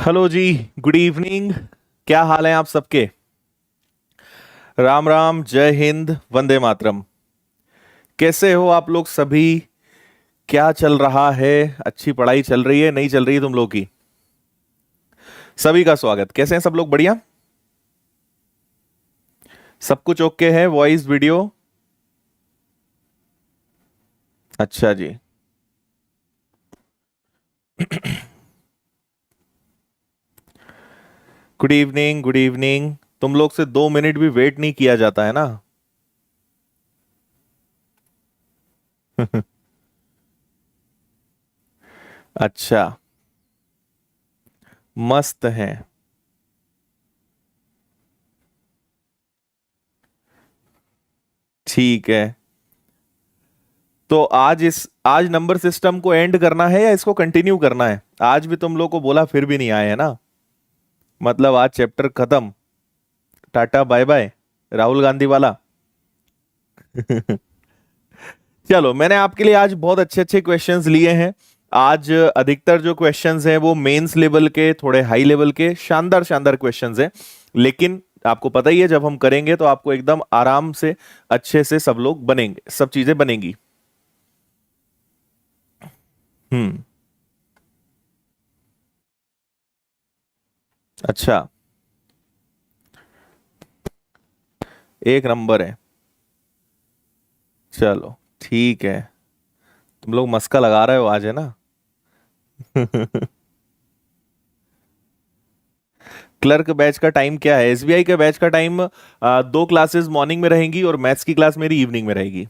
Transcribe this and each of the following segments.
Hello जी। Good evening. क्या हाल है आप सबके? राम राम, जय हिंद, वंदे मातरम। कैसे हो आप लोग सभी? क्या चल रहा है? अच्छी पढ़ाई चल रही है, नहीं चल रही है तुम लोग की? सभी का स्वागत। कैसे हैं सब लोग? बढ़िया? सब कुछ ओके है? Voice video? अच्छा जी। Good evening, good evening. तुम लोग से 2 मिनट भी वेट नहीं किया जाता है ना। अच्छा। मस्त है। ठीक है। तो आज नंबर सिस्टम को एंड करना है या इसको कंटिन्यू करना है? आज भी तुम लोग को बोला फिर भी नहीं आए है ना। मतलब आज चैप्टर खत्म। Tata bye bye. Rahul Gandhi वाला। चलो, मैंने आपके लिए आज बहुत अच्छे अच्छे क्वेश्चंस लिए हैं। आज अधिकतर जो क्वेश्चंस हैं वो मेंस लेवल के, थोड़े हाई लेवल के, शानदार शानदार क्वेश्चंस हैं। लेकिन आपको पता ही है, जब हम करेंगे तो आपको एकदम आराम से अच्छे से सब लोग बनेंगे, सब चीजें बनेंगी। हम्म। अच्छा। एक नंबर है। चलो ठीक है। तुम लोग मस्का लगा रहे हो आज, है ना? क्लर्क बैच का टाइम क्या है? एसबीआई के बैच का टाइम 2 क्लासेस मॉर्निंग में रहेंगी और मैथ्स की क्लास मेरी इवनिंग में रहेगी।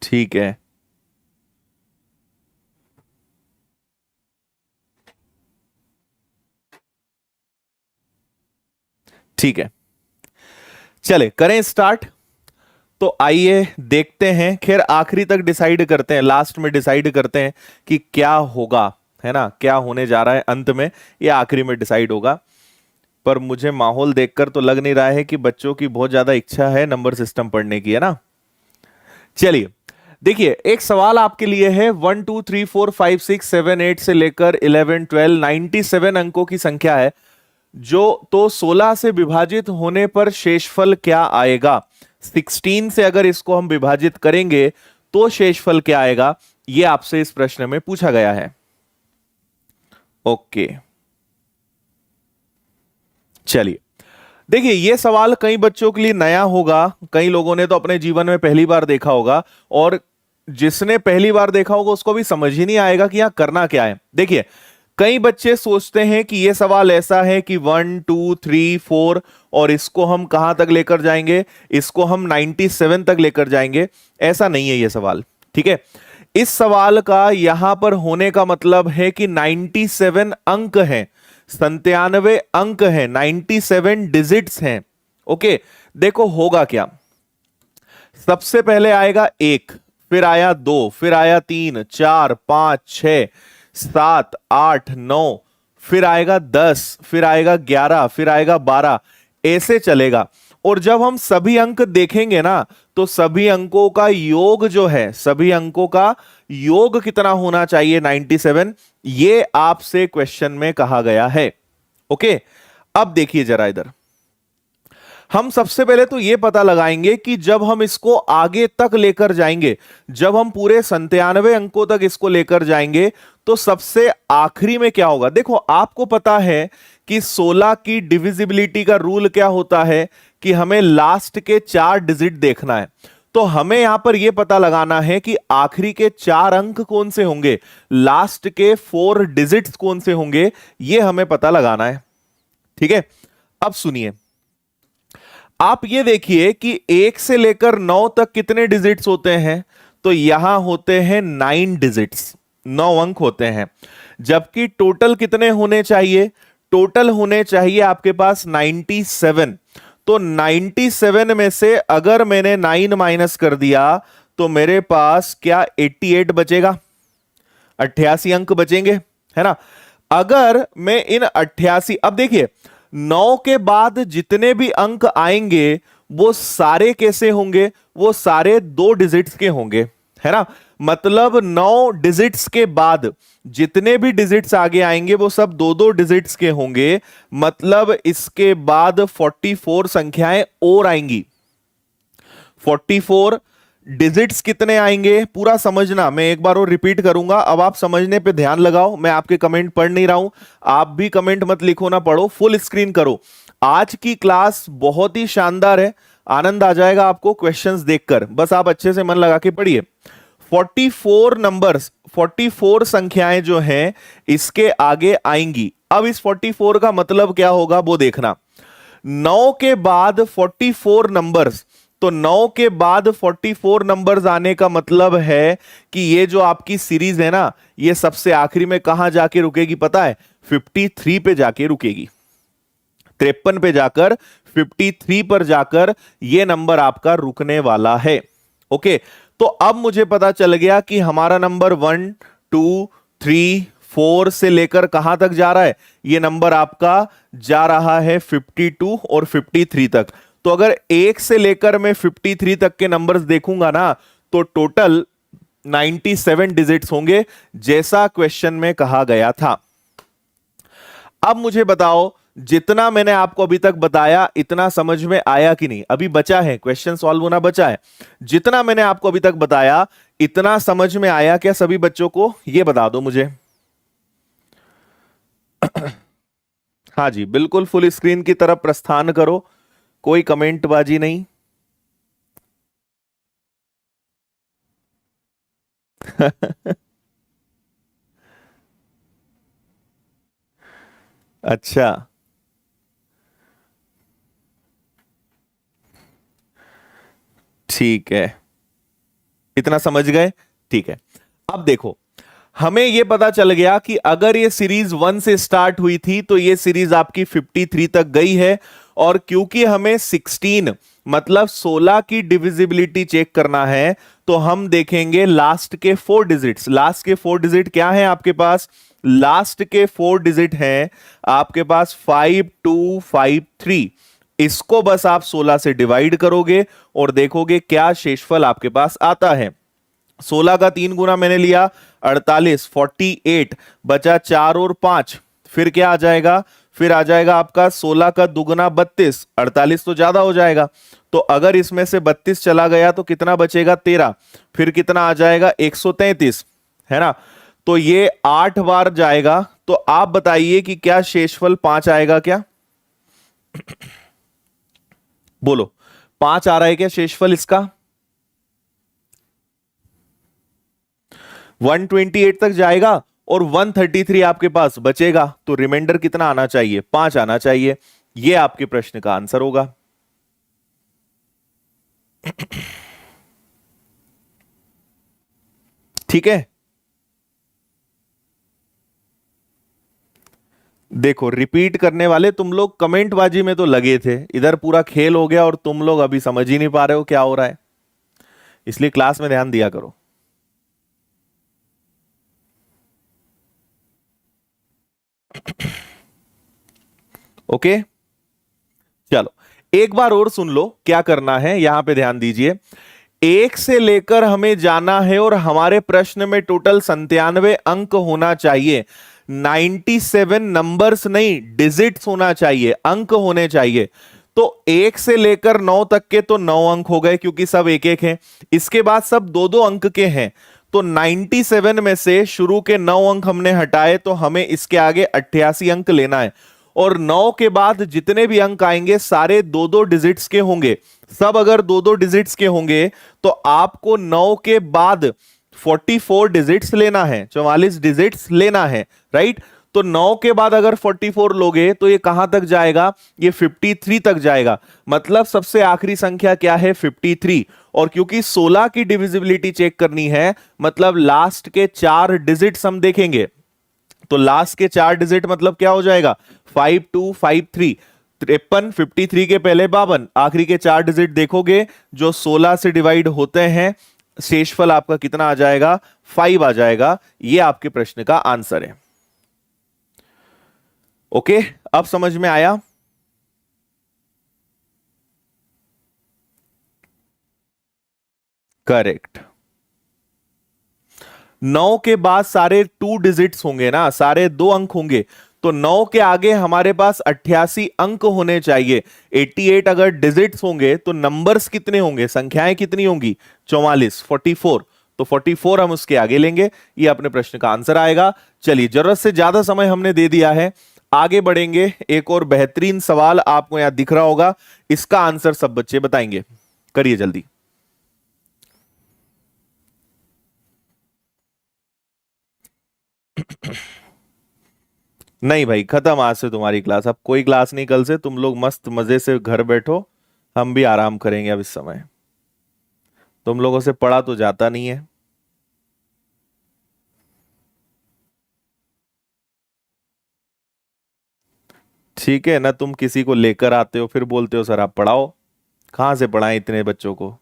ठीक है। ठीक है, चले करें स्टार्ट। तो आइए देखते हैं। खैर, आखिरी तक डिसाइड करते हैं, लास्ट में डिसाइड करते हैं कि क्या होगा, है ना? क्या होने जा रहा है अंत में, ये आखिरी में डिसाइड होगा। पर मुझे माहौल देखकर तो लग नहीं रहा है कि बच्चों की बहुत ज्यादा इच्छा है नंबर सिस्टम पढ़ने की, है ना? चलिए, देखिए एक सवाल आपके लिए है। 1 2 3 4 5 6 7 8 से लेकर 11 12 97 अंकों की संख्या है। जो तो 16 से विभाजित होने पर शेषफल क्या आएगा? 16 से अगर इसको हम विभाजित करेंगे तो शेषफल क्या आएगा? ये आपसे इस प्रश्न में पूछा गया है। ओके, चलिए। देखिए, ये सवाल कई बच्चों के लिए नया होगा। कई लोगों ने तो अपने जीवन में पहली बार देखा होगा, और जिसने पहली बार देखा होगा उसको भी समझ ही नहीं आएगा कि यहां करना क्या है। देखिए, कई बच्चे सोचते हैं कि यह सवाल ऐसा है कि 1 2 3 4 और इसको हम कहां तक लेकर जाएंगे, इसको हम 97 तक लेकर जाएंगे। ऐसा नहीं है यह सवाल। ठीक है, इस सवाल का यहां पर होने का मतलब है कि 97 अंक हैं, 97 अंक हैं, 97 डिजिट्स हैं। ओके, देखो होगा क्या। सबसे पहले आएगा एक, फिर आया दो, फिर आया तीन, चार, पांच, छ, सात, आठ, नौ, फिर आएगा 10, फिर आएगा 11, फिर आएगा 12। ऐसे चलेगा। और जब हम सभी अंक देखेंगे ना, तो सभी अंकों का योग जो है, सभी अंकों का योग कितना होना चाहिए? 97। ये आपसे क्वेश्चन में कहा गया है। ओके, अब देखिए जरा इधर। हम सबसे पहले तो यह पता लगाएंगे कि जब हम इसको आगे तक लेकर जाएंगे, जब हम पूरे 97 अंकों तक इसको लेकर जाएंगे, तो सबसे आखिरी में क्या होगा। देखो, आपको पता है कि 16 की डिविजिबिलिटी का रूल क्या होता है, कि हमें लास्ट के 4 डिजिट देखना है। तो हमें यहां पर यह पता लगाना है कि आखिरी के 4 अंक कौन से होंगे, लास्ट के 4 डिजिट्स कौन से होंगे, यह हमें पता लगाना है। ठीक है, अब सुनिए। आप ये देखिए कि 1 से लेकर 9 तक कितने डिजिट्स होते हैं? तो यहां होते हैं 9 डिजिट्स, 9 अंक होते हैं। जबकि टोटल कितने होने चाहिए? टोटल होने चाहिए आपके पास 97। तो 97 में से अगर मैंने 9 माइनस कर दिया, तो मेरे पास क्या 88 बचेगा? 88 अंक बचेंगे, है ना? अगर मैं इन 88, अब देखिए, 9 के बाद जितने भी अंक आएंगे वो सारे कैसे होंगे? वो सारे 2 डिजिट्स के होंगे, है ना। मतलब 9 डिजिट्स के बाद जितने भी डिजिट्स आगे आएंगे वो सब दो दो डिजिट्स के होंगे। मतलब इसके बाद 44 संख्याएं और आएंगी। 44 डिजिट्स कितने आएंगे पूरा समझना, मैं एक बार और रिपीट करूंगा, अब आप समझने पे ध्यान लगाओ। मैं आपके कमेंट पढ़ नहीं रहा हूं, आप भी कमेंट मत लिखो ना पढ़ो, फुल स्क्रीन करो। आज की क्लास बहुत ही शानदार है, आनंद आ जाएगा आपको क्वेश्चंस देखकर, बस आप अच्छे से मन लगा के पढ़िए। 44 नंबर्स, 44 संख्याएं जो हैं इसके आगे आएंगी। अब इस 44 का मतलब क्या होगा वो देखना। 9 के बाद 44 नंबर्स, तो 9 के बाद 44 नंबर्स आने का मतलब है कि ये जो आपकी सीरीज है ना, ये सबसे आखिरी में कहां जाके रुकेगी पता है? 53 पे जाके रुकेगी। 53 पे जाकर 53 पर जाकर ये नंबर आपका रुकने वाला है। ओके, तो अब मुझे पता चल गया कि हमारा नंबर 1 2 3 4 से लेकर कहां तक जा रहा है। ये नंबर आपका जा रहा है 52 और 53 तक। तो अगर 1 से लेकर मैं 53 तक के नंबर्स देखूंगा ना, तो टोटल 97 डिजिट्स होंगे, जैसा क्वेश्चन में कहा गया था। अब मुझे बताओ, जितना मैंने आपको अभी तक बताया इतना समझ में आया कि नहीं? अभी बचा है क्वेश्चन सॉल्व होना, बचा है। जितना मैंने आपको अभी तक बताया इतना समझ में आया क्या सभी बच्चों को? ये बता दो मुझे। हाँ जी, बिल्कुल फुल स्क्रीन की तरफ प्रस्थान करो, कोई कमेंट बाजी नहीं। अच्छा, ठीक है, इतना समझ गए? ठीक है। अब देखो, हमें यह पता चल गया कि अगर ये सीरीज 1 से स्टार्ट हुई थी तो ये सीरीज आपकी 53 तक गई है। और क्योंकि हमें 16 मतलब 16 की डिविजिबिलिटी चेक करना है, तो हम देखेंगे लास्ट के 4 डिजिट्स। लास्ट के 4 डिजिट क्या है आपके पास? लास्ट के 4 डिजिट हैं आपके पास 5253। इसको बस आप 16 से डिवाइड करोगे और देखोगे क्या शेषफल आपके पास आता है। 16 का 3 गुना मैंने लिया 48, 48 बचा 4 और 5, फिर क्या आ जाएगा? फिर आ जाएगा आपका 16 का दुगुना 32, 48 तो ज्यादा हो जाएगा, तो अगर इसमें से 32 चला गया तो कितना बचेगा? 13, फिर कितना आ जाएगा? 133, है ना। तो ये 8 बार जाएगा, तो आप बताइए कि क्या शेषफल 5 आएगा क्या? बोलो, 5 आ रहा है क्या शेषफल इसका? 128 तक जाएगा और 133 आपके पास बचेगा, तो रिमाइंडर कितना आना चाहिए? 5 आना चाहिए। यह आपके प्रश्न का आंसर होगा। ठीक है, देखो रिपीट करने वाले तुम लोग कमेंटबाजी में तो लगे थे, इधर पूरा खेल हो गया और तुम लोग अभी समझ ही नहीं पा रहे हो क्या हो रहा है, इसलिए क्लास में ध्यान दिया करो। ओके, चलो एक बार और सुन लो क्या करना है, यहां पे ध्यान दीजिए। 1 से लेकर हमें जाना है और हमारे प्रश्न में टोटल 97 अंक होना चाहिए। 97 नंबर्स नहीं, डिजिट्स होना चाहिए, अंक होने चाहिए। तो 1 से लेकर 9 तक के तो 9 अंक हो गए क्योंकि सब एक एक हैं। इसके बाद सब दो दो अंक के हैं, तो 97 में से शुरू के 9 अंक हमने हटाए, तो हमें इसके आगे 88 अंक लेना है। और 9 के बाद जितने भी अंक आएंगे सारे दो दो डिजिट्स के होंगे। सब अगर दो दो डिजिट्स के होंगे तो आपको 9 के बाद 44 डिजिट्स लेना है, 44 डिजिट्स लेना है, राइट। तो 9 के बाद अगर 44 लोगे तो ये कहां तक जाएगा? ये 53 तक जाएगा। मतलब सबसे आखिरी संख्या क्या है? 53। और क्योंकि 16 की डिविजिबिलिटी चेक करनी है, मतलब लास्ट के 4 डिजिट्स हम देखेंगे। तो लास्ट के 4 डिजिट मतलब क्या हो जाएगा? 5253, 53, 53 के पहले 52, आखिरी के 4 डिजिट देखोगे जो 16 से डिवाइड होते हैं, शेषफल आपका कितना आ जाएगा? 5 आ जाएगा। यह आपके प्रश्न का आंसर है। ओके, अब समझ में आया? करेक्ट। 9 के बाद सारे 2 डिजिट्स होंगे ना, सारे 2 अंक होंगे, तो 9 के आगे हमारे पास 88 अंक होने चाहिए। 88 अगर डिजिट्स होंगे तो नंबर्स कितने होंगे, संख्याएं कितनी होंगी, 44, 44। तो 44 हम उसके आगे लेंगे, ये अपने प्रश्न का आंसर आएगा। चलिए, जरूरत से ज्यादा समय हमने दे दिया है, आगे बढ़ेंगे। एक और बेहतरीन सवाल आपको यहां दिख रहा होगा, इसका आंसर सब बच्चे बताएंगे, करिए जल्दी। नहीं भाई, खत्म आज से तुम्हारी क्लास, अब कोई क्लास नहीं कल से, तुम लोग मस्त मजे से घर बैठो, हम भी आराम करेंगे अब इस समय, तुम लोगों से पढ़ा तो जाता नहीं है। ठीक है ना, तुम किसी को लेकर आते हो फिर बोलते हो सर आप पढ़ाओ, कहां से पढ़ाएं इतने बच्चों को।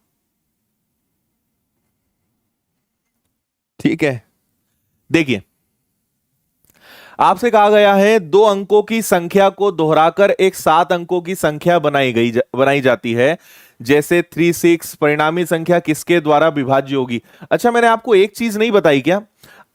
ठीक है, देखिए, आपसे कहा गया है 2 अंकों की संख्या को दोहराकर एक 7 अंकों की संख्या बनाई जाती है, जैसे 36, परिणामी संख्या किसके द्वारा विभाज्य होगी। अच्छा, मैंने आपको एक चीज नहीं बताई क्या,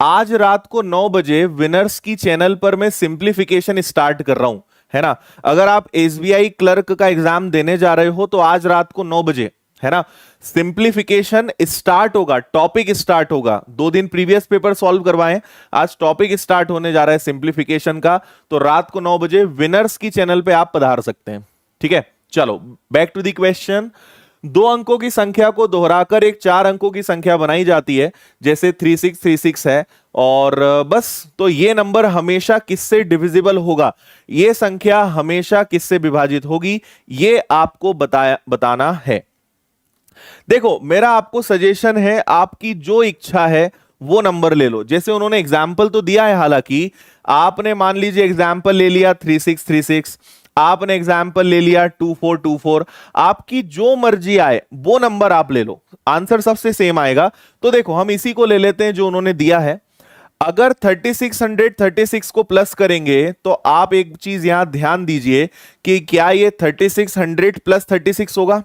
आज रात को 9 बजे विनर्स की चैनल पर मैं सिंप्लीफिकेशन स्टार्ट कर रहा हूं, है ना। अगर आप एसबीआई क्लर्क का एग्जाम देने जा रहे हो तो आज रात को 9 बजे, है ना, सिंप्लीफिकेशन स्टार्ट होगा, टॉपिक स्टार्ट होगा। 2 दिन प्रीवियस पेपर सॉल्व करवाएं, आज टॉपिक स्टार्ट होने जा रहा है सिंप्लीफिकेशन का, तो रात को 9 बजे विनर्स की चैनल पे आप पधार सकते हैं। ठीक है, चलो बैक टू द क्वेश्चन। 2 अंकों की संख्या को दोहराकर एक 4 अंकों की संख्या बनाई जाती है, जैसे 3636 है, और बस, तो ये नंबर हमेशा किससे डिविजिबल होगा, ये संख्या हमेशा किससे विभाजित होगी, ये आपको बताना है। देखो, मेरा आपको सजेशन है, आपकी जो इच्छा है वो नंबर ले लो। जैसे उन्होंने एग्जाम्पल तो दिया है, हालांकि आपने मान लीजिए एग्जाम्पल ले लिया 3636, आपने एग्जाम्पल ले लिया 2424, आपकी जो मर्जी आए वो नंबर आप ले लो, आंसर सबसे सेम आएगा। तो देखो, हम इसी को ले लेते हैं जो उन्होंने दिया है। अगर 3636 को प्लस करेंगे तो आप एक चीज यहां ध्यान दीजिए कि क्या ये 3600 प्लस 36 होगा,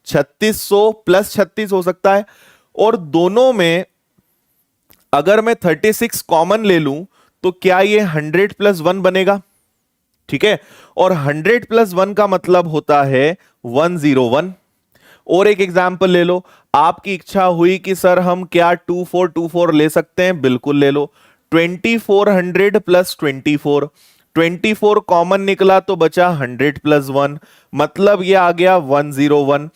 3600 प्लस 36 हो सकता है। और दोनों में अगर मैं 36 कॉमन ले लूं तो क्या ये 100+1 बनेगा, ठीक है। और 100+1 का मतलब होता है 101। और एक एग्जाम्पल ले लो, आपकी इच्छा हुई कि सर हम क्या 2424 ले सकते हैं, बिल्कुल ले लो। 2400+24, 24 कॉमन निकला तो बचा 100+1, मतलब ये आ गया 101।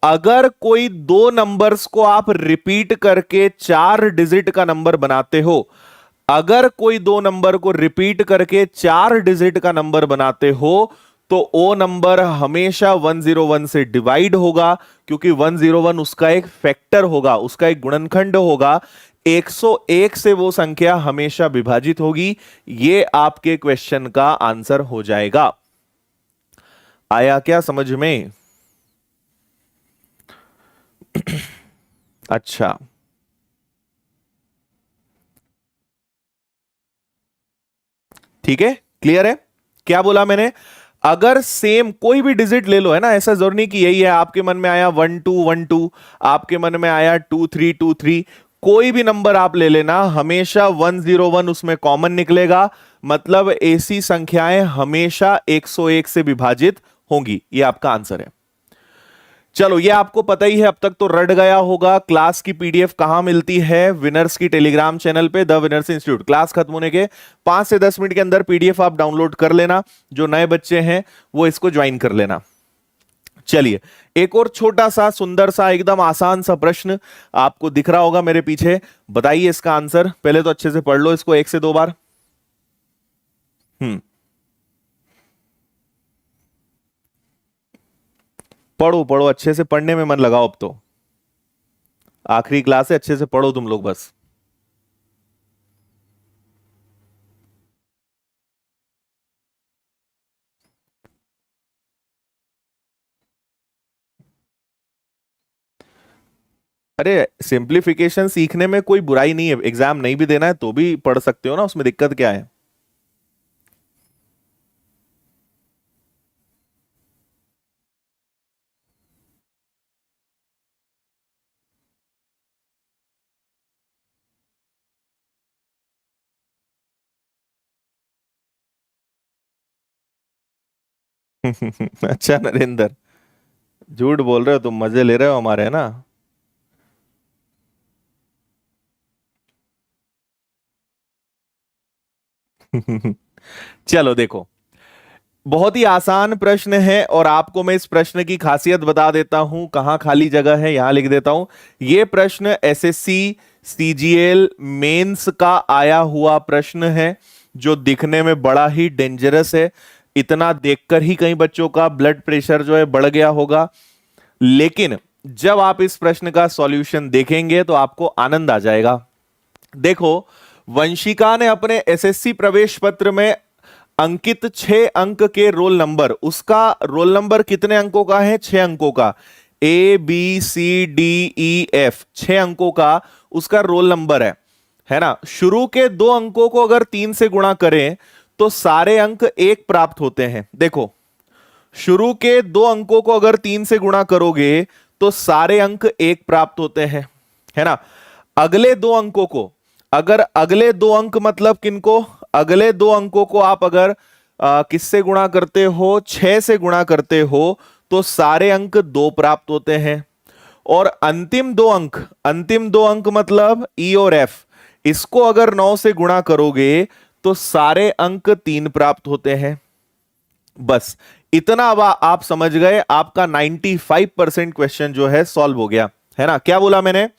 अगर कोई 2 नंबर्स को आप रिपीट करके 4 डिजिट का नंबर बनाते हो, अगर कोई 2 नंबर को रिपीट करके 4 डिजिट का नंबर बनाते हो, तो वो नंबर हमेशा 101 से डिवाइड होगा, क्योंकि 101 उसका एक फैक्टर होगा, उसका एक गुणनखंड होगा। 101 से वो संख्या हमेशा विभाजित होगी। ये आपके क्वेश्चन का आंसर हो जाएगा। आया क्या समझ में? अच्छा, ठीक है, क्लियर है। क्या बोला मैंने, अगर सेम कोई भी डिजिट ले लो, है ना, ऐसा जरूरी नहीं कि यही है। आपके मन में आया 1212, आपके मन में आया 2323, कोई भी नंबर आप ले लेना, हमेशा 101 उसमें कॉमन निकलेगा, मतलब ऐसी संख्याएं हमेशा 101 से विभाजित होंगी। ये आपका आंसर है। चलो, ये आपको पता ही है, अब तक तो रट गया होगा। क्लास की पीडीएफ कहां मिलती है? विनर्स की टेलीग्राम चैनल पे, द विनर्स इंस्टीट्यूट। क्लास खत्म होने के 5 से 10 मिनट के अंदर पीडीएफ आप डाउनलोड कर लेना। जो नए बच्चे हैं वो इसको ज्वाइन कर लेना। चलिए, एक और छोटा सा सुंदर सा एकदम आसान सा प्रश्न आपको दिख रहा होगा मेरे पीछे, बताइए इसका आंसर। पहले तो अच्छे से पढ़ लो इसको 1 से 2 बार। हम्म, पढ़ो पढ़ो, अच्छे से पढ़ने में मन लगाओ अब तो, आखिरी क्लास है, अच्छे से पढ़ो तुम लोग बस। अरे, सिंप्लीफिकेशन सीखने में कोई बुराई नहीं है, एग्जाम नहीं भी देना है तो भी पढ़ सकते हो ना, उसमें दिक्कत क्या है। अच्छा नरेंद्र, झूठ बोल रहे हो तुम, मजे ले रहे हो हमारे, है ना। चलो देखो, बहुत ही आसान प्रश्न है और आपको मैं इस प्रश्न की खासियत बता देता हूं, कहां खाली जगह है यहां लिख देता हूं। यह प्रश्न एसएससी सीजीएल मेंस का आया हुआ प्रश्न है, जो दिखने में बड़ा ही डेंजरस है। इतना देखकर ही कई बच्चों का ब्लड प्रेशर जो है बढ़ गया होगा, लेकिन जब आप इस प्रश्न का सॉल्यूशन देखेंगे तो आपको आनंद आ जाएगा। देखो, वंशिका ने अपने एसएससी प्रवेश पत्र में अंकित 6 अंक के रोल नंबर, उसका रोल नंबर कितने अंकों का है? 6 अंकों का। ABCDEF 6 अंकों का उसका रोल नंबर है ना। शुरू के 2 अंकों को अगर 3 से गुणा करें तो सारे अंक 1 प्राप्त होते हैं। देखो, शुरू के 2 अंकों को अगर 3 से गुणा करोगे तो सारे अंक 1 प्राप्त होते हैं, है ना। अगले 2 अंकों को, अगर अगले 2 अंक मतलब किनको? अगले 2 अंकों को आप अगर किससे गुणा करते हो? 6 से गुणा करते हो तो सारे अंक 2 प्राप्त होते हैं। और अंतिम दो अंक मतलब ई और एफ, इसको अगर 9 से गुणा करोगे तो सारे अंक 3 प्राप्त होते हैं। बस इतना अब आप समझ गए, आपका 95% क्वेश्चन जो है सॉल्व हो गया, है ना। क्या बोला मैंने?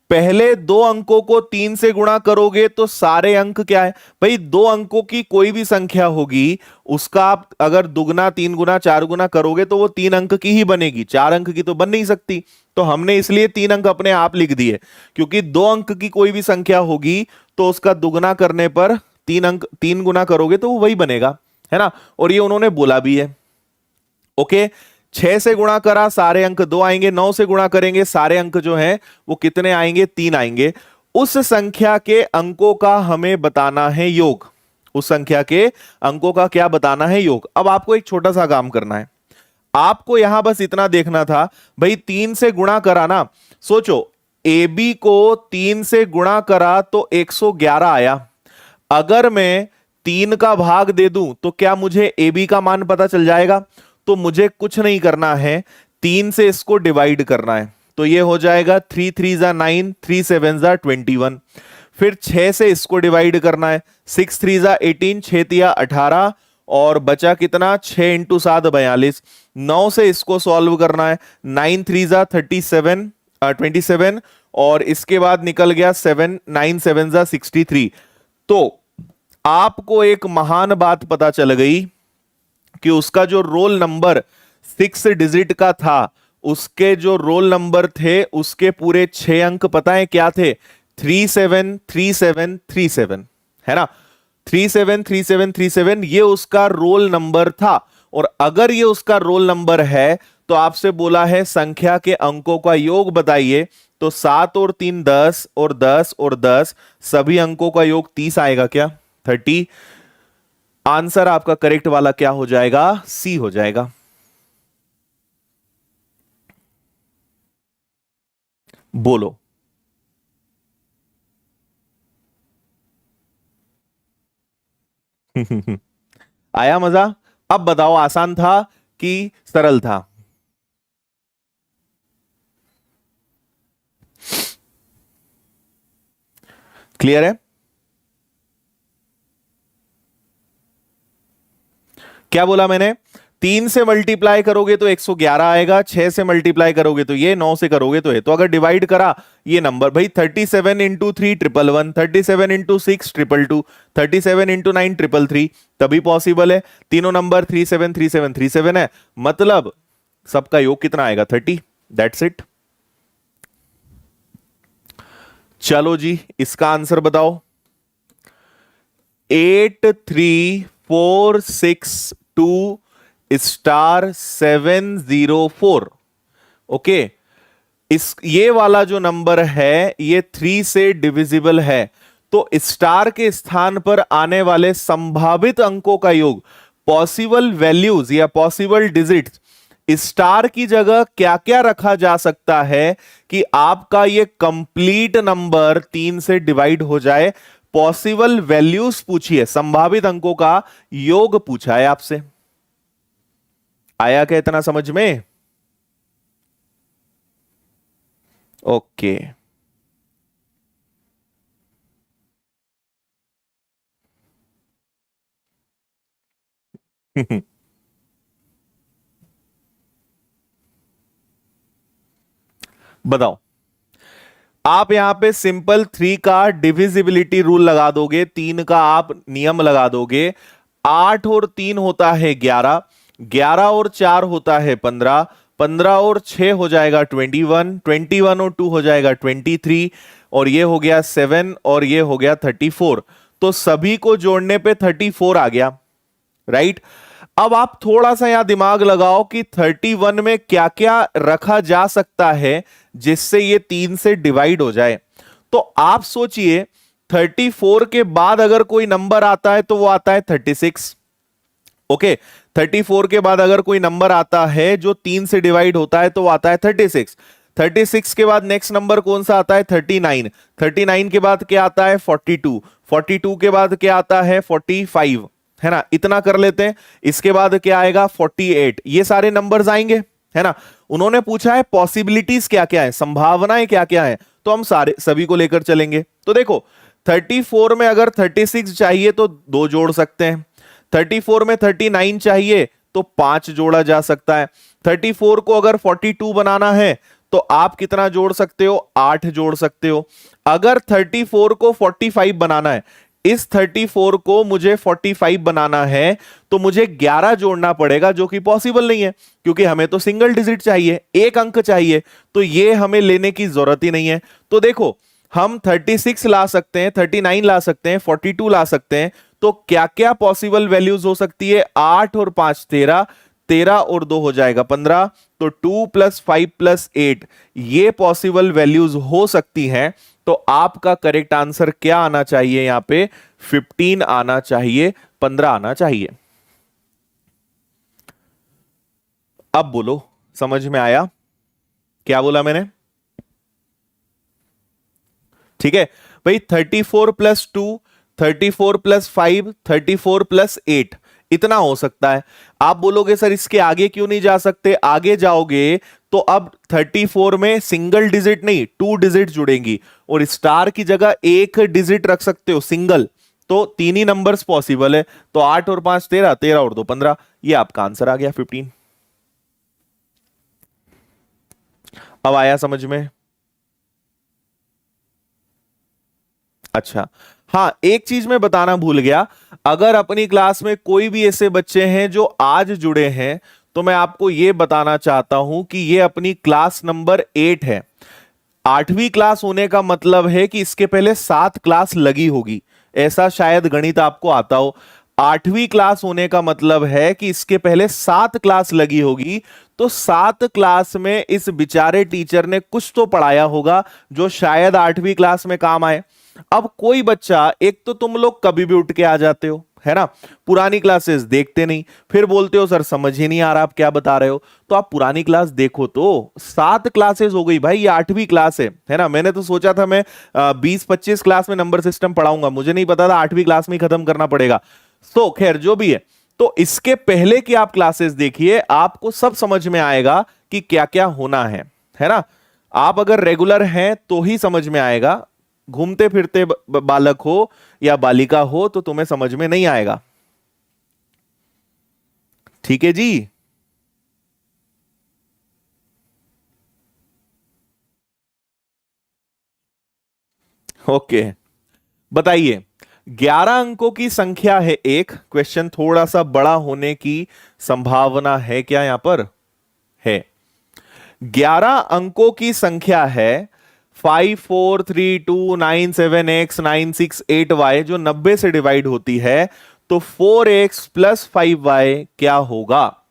पहले 2 अंकों को 3 से गुणा करोगे तो सारे अंक क्या है भाई? 2 अंकों की कोई भी संख्या होगी, उसका आप अगर दुगना, 3 गुना, 4 गुना करोगे तो वो 3 अंक की ही बनेगी, 4 अंक की तो बन नहीं सकती। तो हमने इसलिए 3 अंक अपने आप लिख दिए, क्योंकि 2 अंक की कोई भी संख्या होगी तो उसका दुगना करने पर 3 अंक, 3 गुना करोगे तो वो वही बनेगा, है ना। और ये उन्होंने बोला भी है। ओके, 6 से गुणा करा सारे अंक 2 आएंगे, 9 से गुणा करेंगे सारे अंक जो हैं वो कितने आएंगे? 3 आएंगे। उस संख्या के अंकों का हमें बताना है योग। उस संख्या के अंकों का क्या बताना है? योग। अब आपको एक छोटा सा काम करना है, आपको यहां बस इतना देखना था भाई, 3 से गुणा करा ना। सोचो, ए बी को 3 से गुणा करा तो 111 आया। अगर मैं 3 का भाग दे दूं तो क्या मुझे ए बी का मान पता चल जाएगा? तो मुझे कुछ नहीं करना है, 3 से इसको डिवाइड करना है। तो ये हो जाएगा 3 3 जा 9, 3 7 जा 21। फिर 6 से इसको डिवाइड करना है, 6 3 जा 18, 6 तिया 18, और बचा कितना? 6 इंटू 7 42। 9 से इसको सॉल्व करना है, 9 3 जा 37, 27, और इसके बाद निकल गया 7, 9 7 जा 63। तो आपको एक महान बात पता चल गई कि उसका जो रोल नंबर 6 डिजिट का था, उसके जो रोल नंबर थे उसके पूरे 6 अंक पता है क्या थे? 373737, है ना। 373737 ये उसका रोल नंबर था। और अगर ये उसका रोल नंबर है तो आपसे बोला है संख्या के अंकों का योग बताइए। तो 7 और 3 10, और 10 और 10, सभी अंकों का योग 30 आएगा क्या? 30। आंसर आपका करेक्ट वाला क्या हो जाएगा? सी हो जाएगा। बोलो। आया मजा? अब बताओ, आसान था कि सरल था? क्लियर है? क्या बोला मैंने? 3 से मल्टीप्लाई करोगे तो 111 आएगा, 6 से मल्टीप्लाई करोगे तो ये, 9 से करोगे तो ये। तो अगर डिवाइड करा ये नंबर भाई, 37 इंटू 3 111, 37 इंटू 6 222, 37 इंटू 9 333, तभी पॉसिबल है। तीनों नंबर 373737 है, मतलब सबका योग कितना आएगा? 30। That's it. चलो जी, इसका आंसर बताओ। 83462*704। ओके, इस ये वाला जो नंबर है ये 3 से डिविजिबल है। तो स्टार के स्थान पर आने वाले संभावित अंकों का योग, पॉसिबल वैल्यूज या पॉसिबल डिजिट्स, स्टार की जगह क्या क्या रखा जा सकता है कि आपका ये कंप्लीट नंबर 3 से डिवाइड हो जाए। पॉसिबल वैल्यूज पूछिए, संभावित अंकों का योग पूछा है आपसे। आया क्या इतना समझ में? ओके। बताओ। आप यहां पे सिंपल 3 का डिविजिबिलिटी रूल लगा दोगे, 3 का आप नियम लगा दोगे। 8 और 3 होता है 11, 11 और 4 होता है 15, 15 और 6 हो जाएगा 21, 21 और 2 हो जाएगा 23, और ये हो गया 7 और ये हो गया 34। तो सभी को जोड़ने पे 34 आ गया, राइट। अब आप थोड़ा सा यहां दिमाग लगाओ कि 31 में क्या क्या रखा जा सकता है जिससे ये 3 से डिवाइड हो जाए। तो आप सोचिए, 34 के बाद अगर कोई नंबर आता है तो वो आता है 36। ओके, 34 के बाद अगर कोई नंबर आता है जो 3 से डिवाइड होता है तो वो आता है 36। 36 के बाद नेक्स्ट नंबर कौन सा आता है? 39। 39 के बाद क्या आता है? 42। 42 के बाद क्या आता है? 45, है ना। इतना कर लेते हैं। इसके बाद क्या आएगा? 48। ये सारे नंबर्स आएंगे, है ना। उन्होंने पूछा है पॉसिबिलिटीज क्या क्या है, संभावनाएं क्या क्या है, तो हम सारे सभी को लेकर चलेंगे। तो देखो, 34 में अगर 36 चाहिए तो 2 जोड़ सकते हैं। 34 में 39 चाहिए तो 5 जोड़ा जा सकता है। 34 को अगर 42 बनाना है तो आप कितना जोड़ सकते हो? 8 जोड़ सकते हो। अगर 34 को 45 बनाना है, इस 34 को मुझे 45 बनाना है, तो मुझे 11 जोड़ना पड़ेगा, जो कि पॉसिबल नहीं है क्योंकि हमें तो सिंगल डिजिट चाहिए, एक अंक चाहिए। तो ये हमें लेने की जरूरत ही नहीं है। तो देखो, हम 36 ला सकते हैं, 39 ला सकते हैं, 42 ला सकते हैं। तो क्या क्या पॉसिबल वैल्यूज हो सकती है? 8 और 5 13, 13 और 2 हो जाएगा 15। तो 2 + 5 + 8 ये पॉसिबल वैल्यूज हो सकती हैं। तो आपका करेक्ट आंसर क्या आना चाहिए? यहां पे 15 आना चाहिए, 15 आना चाहिए। अब बोलो, समझ में आया क्या बोला मैंने? ठीक है भाई। 34 + 2, 34 + 5, 34 + 8 इतना हो सकता है। आप बोलोगे सर इसके आगे क्यों नहीं जा सकते? आगे जाओगे तो अब 34 में सिंगल डिजिट नहीं 2 डिजिट जुड़ेंगी, और स्टार की जगह एक डिजिट रख सकते हो सिंगल। तो 3 ही नंबर्स पॉसिबल है। तो 8 और 5 13, 13 और 2 15। ये आपका आंसर आ गया 15। अब आया समझ में? अच्छा, हाँ, एक चीज मैं बताना भूल गया। अगर अपनी क्लास में कोई भी ऐसे बच्चे हैं जो आज जुड़े हैं, तो मैं आपको यह बताना चाहता हूं कि यह अपनी क्लास नंबर 8 है। 8वीं क्लास होने का मतलब है कि इसके पहले 7 क्लास लगी होगी। ऐसा शायद गणित आपको आता हो। 8वीं क्लास होने का मतलब है कि इसके पहले 7 क्लास लगी होगी। तो 7 क्लास में इस बेचारे टीचर ने कुछ तो पढ़ाया होगा जो शायद 8वीं क्लास में काम आए। अब कोई बच्चा, एक तो तुम लोग कभी भी उठ के आ जाते हो, है ना, पुरानी क्लासेस देखते नहीं, फिर बोलते हो सर समझ ही नहीं आ रहा आप क्या बता रहे हो। तो आप पुरानी क्लास देखो। तो 7 क्लासेस हो गई भाई, ये 8वीं क्लास है ना। मैंने तो सोचा था मैं 20-25 क्लास में नंबर सिस्टम पढ़ाऊंगा, मुझे नहीं पता था 8वीं क्लास में ही खत्म करना पड़ेगा। तो खैर जो भी है, तो इसके पहले की आप क्लासेस देखिए, आपको सब समझ में आएगा कि क्या क्या होना है ना। आप अगर रेगुलर हैं तो ही समझ में आएगा। घूमते फिरते बालक हो या बालिका हो तो तुम्हें समझ में नहीं आएगा। ठीक है जी। ओके, बताइए। 11 अंकों की संख्या है एक। क्वेश्चन थोड़ा सा बड़ा होने की संभावना है क्या यहां पर? है। 11 अंकों की संख्या है 543297x968y, जो 90 से डिवाइड होती है। तो 4x + 5y क्या होगा?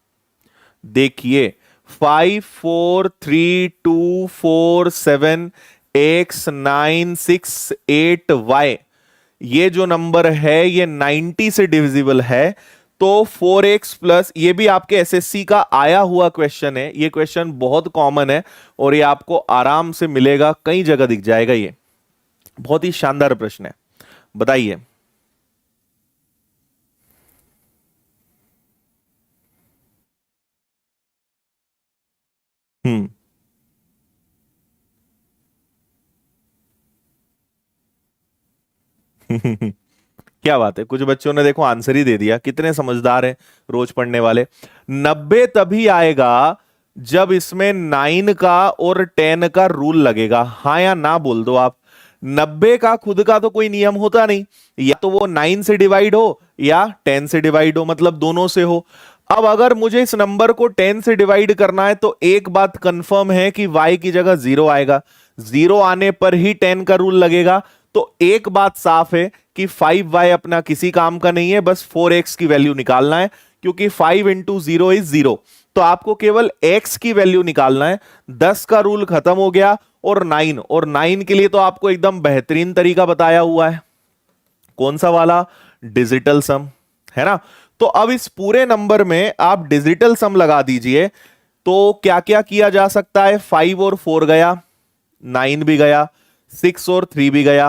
देखिए, 543247x968y, ये जो नंबर है ये 90 से डिविजिबल है। तो 4x प्लस, ये भी आपके एसएससी का आया हुआ क्वेश्चन है। ये क्वेश्चन बहुत कॉमन है और ये आपको आराम से मिलेगा, कई जगह दिख जाएगा। ये बहुत ही शानदार प्रश्न है। बताइए। क्या बात है, कुछ बच्चों ने देखो आंसर ही दे दिया, कितने समझदार हैं रोज पढ़ने वाले। 90 तभी आएगा जब इसमें 9 का और 10 का रूल लगेगा, हाँ या ना बोल दो आप। 90 का खुद का तो कोई नियम होता नहीं, या तो वो 9 से डिवाइड हो या 10 से डिवाइड हो, मतलब दोनों से हो। अब अगर मुझे इस नंबर को 10 से डिवाइड करना है तो एक बात कंफर्म है कि y की जगह 0 आएगा, 0 आने पर ही 10 का रूल लगेगा। तो एक बात साफ है कि 5y अपना किसी काम का नहीं है, बस 4x की वैल्यू निकालना है, क्योंकि 5 इंटू 0 इज 0। तो आपको केवल x की वैल्यू निकालना है। 10 का रूल खत्म हो गया, और 9 के लिए तो आपको एकदम बेहतरीन तरीका बताया हुआ है। कौन सा वाला? डिजिटल सम, है ना। तो अब इस पूरे नंबर में आप डिजिटल सम लगा दीजिए। तो क्या क्या किया जा सकता है? 5 और 4 गया, 9 भी गया, 6 और 3 भी गया,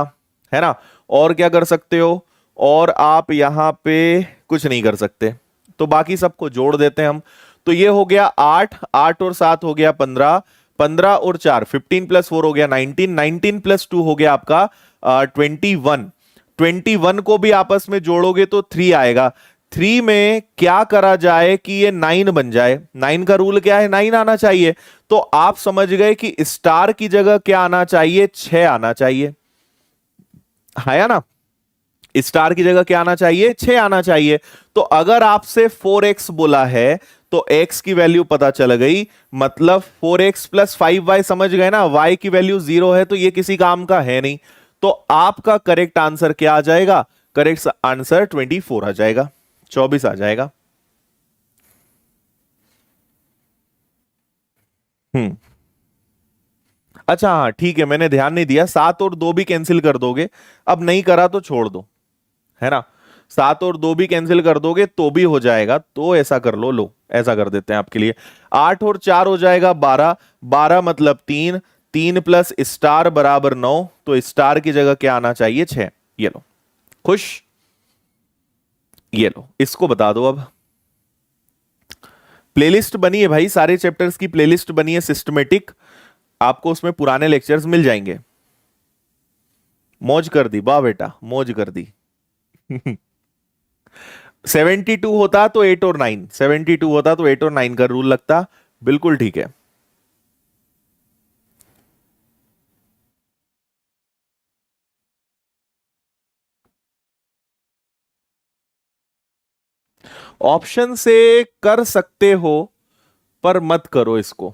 है ना। और क्या कर सकते हो? और आप यहां पे कुछ नहीं कर सकते, तो बाकी सबको जोड़ देते हैं हम। तो ये हो गया 8, 8 और 7 हो गया 15, 15 और 4 15 प्लस 4 हो गया 19, 19 प्लस 2 हो गया आपका 21। 21 को भी आपस में जोड़ोगे तो 3 आएगा। 3 में क्या करा जाए कि ये 9 बन जाए? 9 का रूल क्या है? 9 आना चाहिए। तो आप समझ गए कि स्टार की जगह क्या आना चाहिए? 6 आना चाहिए, है ना। स्टार की जगह क्या आना चाहिए? 6 आना चाहिए। तो अगर आपसे 4x बोला है तो x की वैल्यू पता चल गई, मतलब 4x प्लस 5y, समझ गए ना। y की वैल्यू 0 है तो ये किसी काम का है नहीं। तो आपका करेक्ट आंसर क्या आ जाएगा? करेक्ट आंसर 24 आ जाएगा, 24 आ जाएगा। हम्म, अच्छा हाँ ठीक है, मैंने ध्यान नहीं दिया। 7 और 2 भी कैंसिल कर दोगे, अब नहीं करा तो छोड़ दो, है ना। 7 और 2 भी कैंसिल कर दोगे तो भी हो जाएगा, तो ऐसा कर लो, लो ऐसा कर देते हैं आपके लिए। 8 और 4 हो जाएगा 12, 12 मतलब 3, 3 प्लस स्टार बराबर 9, तो स्टार की जगह क्या आना चाहिए? 6। ये लो, खुश। ये लो, इसको बता दो अब। प्लेलिस्ट बनी है भाई, सारे चैप्टर्स की प्लेलिस्ट बनी है सिस्टमेटिक, आपको उसमें पुराने लेक्चर्स मिल जाएंगे। मौज कर दी, वाह बेटा मौज कर दी। 72 होता तो 8 और 9, 72 होता तो 8 और 9 का रूल लगता, बिल्कुल ठीक है। ऑप्शन से कर सकते हो, पर मत करो इसको,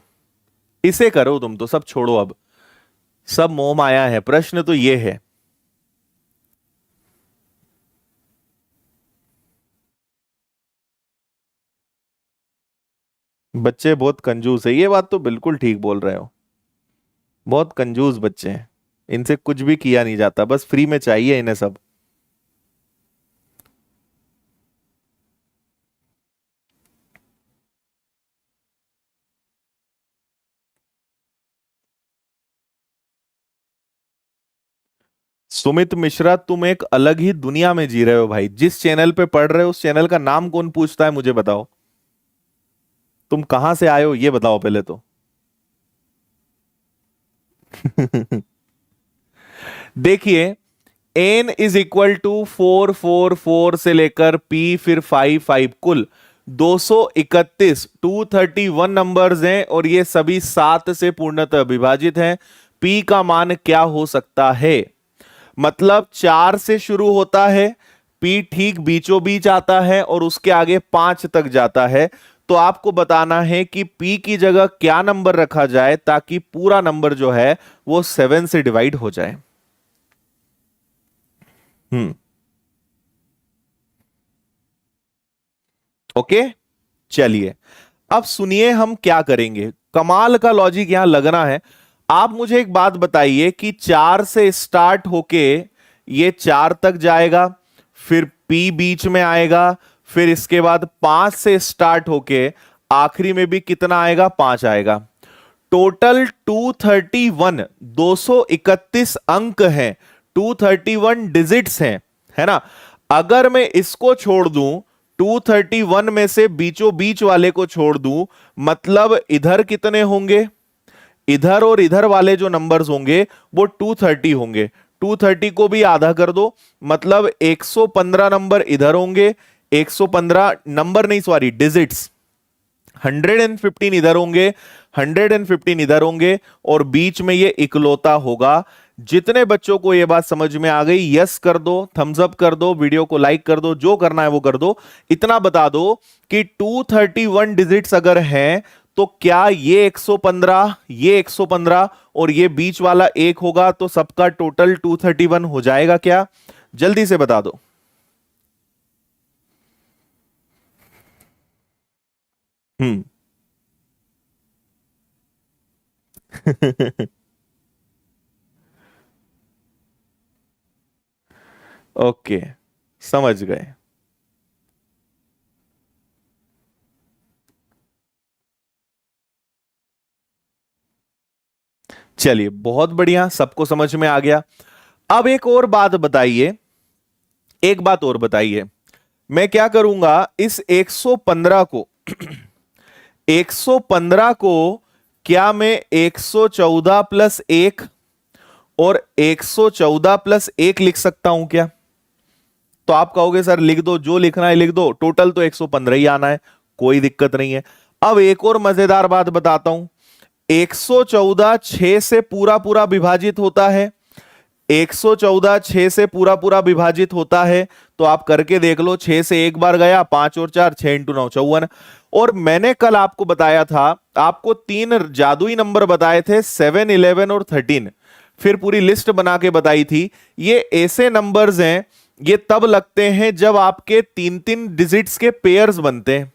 इसे करो तुम तो, सब छोड़ो अब, सब मोह माया है। प्रश्न तो ये है। बच्चे बहुत कंजूस है, ये बात तो बिल्कुल ठीक बोल रहे हो, बहुत कंजूस बच्चे हैं, इनसे कुछ भी किया नहीं जाता, बस फ्री में चाहिए इन्हें सब। सुमित मिश्रा, तुम एक अलग ही दुनिया में जी रहे हो भाई। जिस चैनल पे पढ़ रहे हो उस चैनल का नाम कौन पूछता है, मुझे बताओ। तुम कहां से आए हो ये बताओ पहले तो। देखिए, एन इज इक्वल टू 444 से लेकर पी फिर 55, कुल 231, 231 नंबर्स हैं, और ये सभी 7 से पूर्णतः विभाजित हैं। पी का मान क्या हो सकता है? मतलब 4 से शुरू होता है, पी ठीक बीचों बीच आता है और उसके आगे 5 तक जाता है। तो आपको बताना है कि पी की जगह क्या नंबर रखा जाए ताकि पूरा नंबर जो है वो 7 से डिवाइड हो जाए। हम्म, ओके, चलिए अब सुनिए हम क्या करेंगे। कमाल का लॉजिक यहां लगना है। आप मुझे एक बात बताइए कि 4 से स्टार्ट होके ये 4 तक जाएगा, फिर पी बीच में आएगा, फिर इसके बाद 5 से स्टार्ट होके आखिरी में भी कितना आएगा? 5 आएगा। टोटल 231, 231 अंक हैं, 231 डिजिट्स हैं, है ना। अगर मैं इसको छोड़ दूं, 231 में से बीचों बीच वाले को छोड़ दूं, मतलब इधर कितने होंगे? इधर और इधर वाले जो नंबर्स होंगे वो 230 होंगे। 230 को भी आधा कर दो, मतलब 115 नंबर इधर होंगे, 115 नंबर नहीं सॉरी डिजिट्स, 115 इधर होंगे, 115 इधर होंगे, और बीच में ये इकलौता होगा। जितने बच्चों को ये बात समझ में आ गई यस कर दो, थम्स अप कर दो, वीडियो को लाइक कर दो, जो करना है वो कर दो। इतना बता दो कि 231 डिजिट्स अगर हैं तो क्या ये 115, ये 115 और ये बीच वाला एक होगा तो सबका टोटल 231 हो जाएगा क्या? जल्दी से बता दो। हम्म। ओके, समझ गए। चलिए बहुत बढ़िया, सबको समझ में आ गया। अब एक और बात बताइए, एक बात और बताइए, मैं क्या करूंगा इस 115 को 115 को क्या मैं 114 प्लस 1 और 114 प्लस 1 लिख सकता हूं क्या? तो आप कहोगे सर लिख दो, जो लिखना है लिख दो, टोटल तो 115 ही आना है, कोई दिक्कत नहीं है। अब एक और मजेदार बात बताता हूं, 114 6 से पूरा पूरा विभाजित होता है, 114 6 से पूरा पूरा विभाजित होता है, तो आप करके देख लो, 6 से एक बार गया, 5 और 4 6 इंटू 9 54। और मैंने कल आपको बताया था, आपको तीन जादुई नंबर बताए थे, 7 11 और 13, फिर पूरी लिस्ट बना के बताई थी। ये ऐसे नंबर्स हैं, ये तब लगते हैं जब आपके 3-3 डिजिट्स के पेयर्स बनते हैं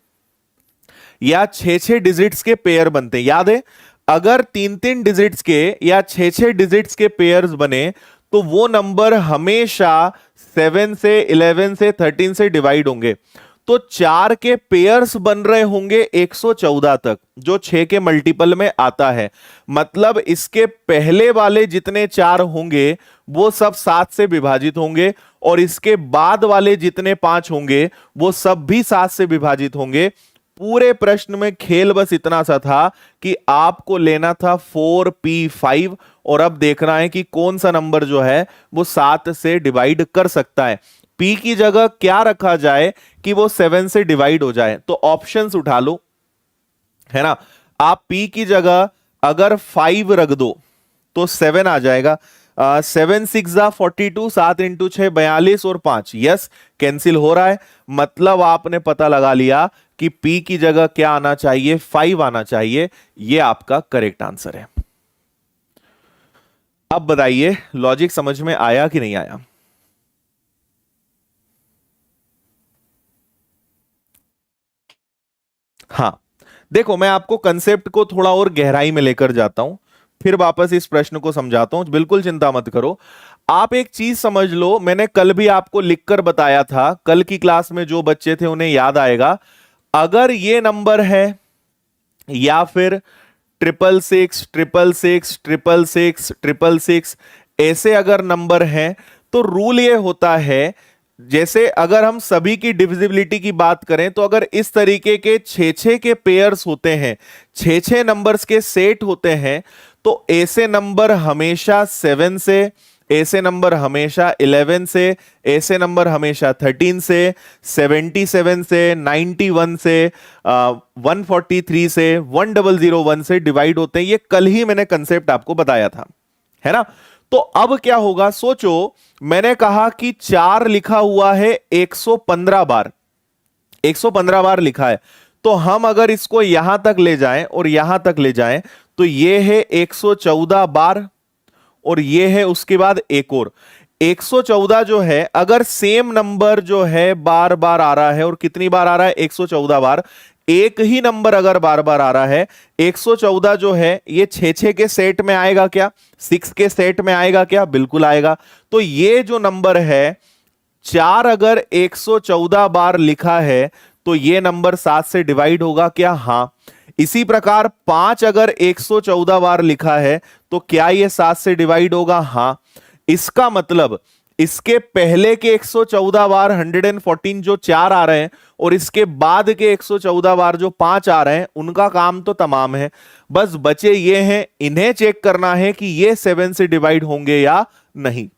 या 6-6 डिजिट्स के पेयर बनते हैं। याद है, अगर 3-3 डिजिट्स के या 6-6 डिजिट्स के पेयर्स बने तो वो नंबर हमेशा 7 से 11 से 13 से डिवाइड होंगे। तो 4 के पेयर्स बन रहे होंगे 114 तक, जो 6 के मल्टीपल में आता है। मतलब इसके पहले वाले जितने 4 होंगे वो सब 7 से विभाजित होंगे, और इसके बाद वाले जितने 5 होंगे वो सब भी 7 से विभाजित होंगे। पूरे प्रश्न में खेल बस इतना सा था कि आपको लेना था 4p5, और अब देखना है कि कौन सा नंबर जो है वो 7 से डिवाइड कर सकता है। p की जगह क्या रखा जाए कि वो 7 से डिवाइड हो जाए, तो ऑप्शंस उठा लो, है ना। आप p की जगह अगर 5 रख दो तो 7 आ जाएगा। 7 6 42, 7 इंटू 6 42 और 5 यस कैंसिल हो रहा है। मतलब आपने पता लगा लिया कि p की जगह क्या आना चाहिए, 5 आना चाहिए। ये आपका करेक्ट आंसर है। अब बताइए लॉजिक समझ में आया कि नहीं आया? हाँ, देखो मैं आपको कंसेप्ट को थोड़ा और गहराई में लेकर जाता हूं, फिर वापस इस प्रश्न को समझाता हूं। बिल्कुल चिंता मत करो। आप एक चीज समझ लो, मैंने कल भी आपको लिखकर बताया था, कल की क्लास में जो बच्चे थे उन्हें याद आएगा। अगर ये नंबर है या फिर 666 666 666 666 ऐसे अगर नंबर हैं, तो रूल ये होता है, जैसे अगर हम सभी की डिविजिबिलिटी की बात करें तो अगर इस तरीके के 6-6 के पेयर्स होते हैं, 6-6 नंबर्स के सेट होते हैं, तो ऐसे नंबर हमेशा 7 से, ऐसे नंबर हमेशा 11 से, ऐसे नंबर हमेशा 13 से, 77 से, 91 से, 143 से, 1001 से डिवाइड होते हैं। ये कल ही मैंने कंसेप्ट आपको बताया था, है ना। तो अब क्या होगा सोचो, मैंने कहा कि 4 लिखा हुआ है 115 बार, 115 बार लिखा है, तो हम अगर इसको यहां तक ले जाएं और यहां तक ले जाएं तो ये है 114 बार, और ये है उसके बाद एक और 114 जो है, अगर सेम नंबर जो है बार बार आ रहा है, और कितनी बार आ रहा है 114 बार, एक ही नंबर अगर बार बार आ रहा है, 114 जो है ये 6-6 के सेट में आएगा क्या, 6 के सेट में आएगा क्या? बिल्कुल आएगा। तो ये जो नंबर है 4 अगर 114 बार लिखा है तो ये नंबर 7 से डिवाइड होगा क्या? हां। इसी प्रकार 5 अगर 114 बार लिखा है तो क्या ये 7 से डिवाइड होगा? हां। इसका मतलब इसके पहले के 114 बार 114 जो 4 आ रहे हैं, और इसके बाद के 114 बार जो 5 आ रहे हैं, उनका काम तो तमाम है। बस बचे ये हैं, इन्हें चेक करना है कि ये 7 से डिवाइड होंगे या नहीं।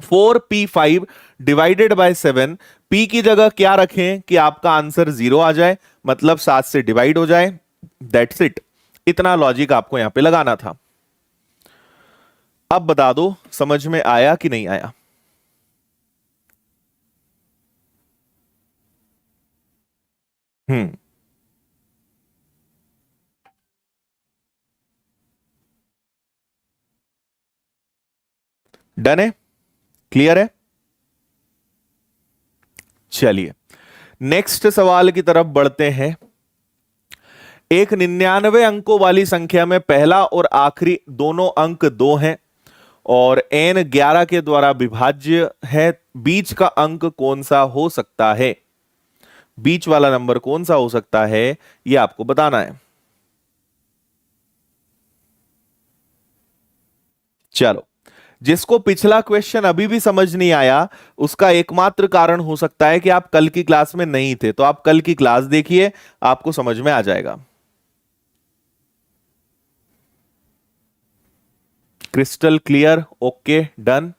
4p5 डिवाइडेड बाय 7, p की जगह क्या रखें कि आपका आंसर 0 आ जाए, मतलब 7 से डिवाइड हो जाए। That's it. इतना लॉजिक आपको यहां पे लगाना था। अब बता दो समझ में आया कि नहीं आया। हम्म। डन है? क्लियर है? चलिए नेक्स्ट सवाल की तरफ बढ़ते हैं। एक 99 अंकों वाली संख्या में पहला और आखिरी दोनों अंक 2 हैं और n 11 के द्वारा विभाज्य है। बीच का अंक कौन सा हो सकता है? बीच वाला नंबर कौन सा हो सकता है, यह आपको बताना है। चलो, जिसको पिछला क्वेश्चन अभी भी समझ नहीं आया, उसका एकमात्र कारण हो सकता है कि आप कल की क्लास में नहीं थे। तो आप कल की क्लास देखिए, आपको समझ में आ जाएगा। Crystal clear? Okay, done.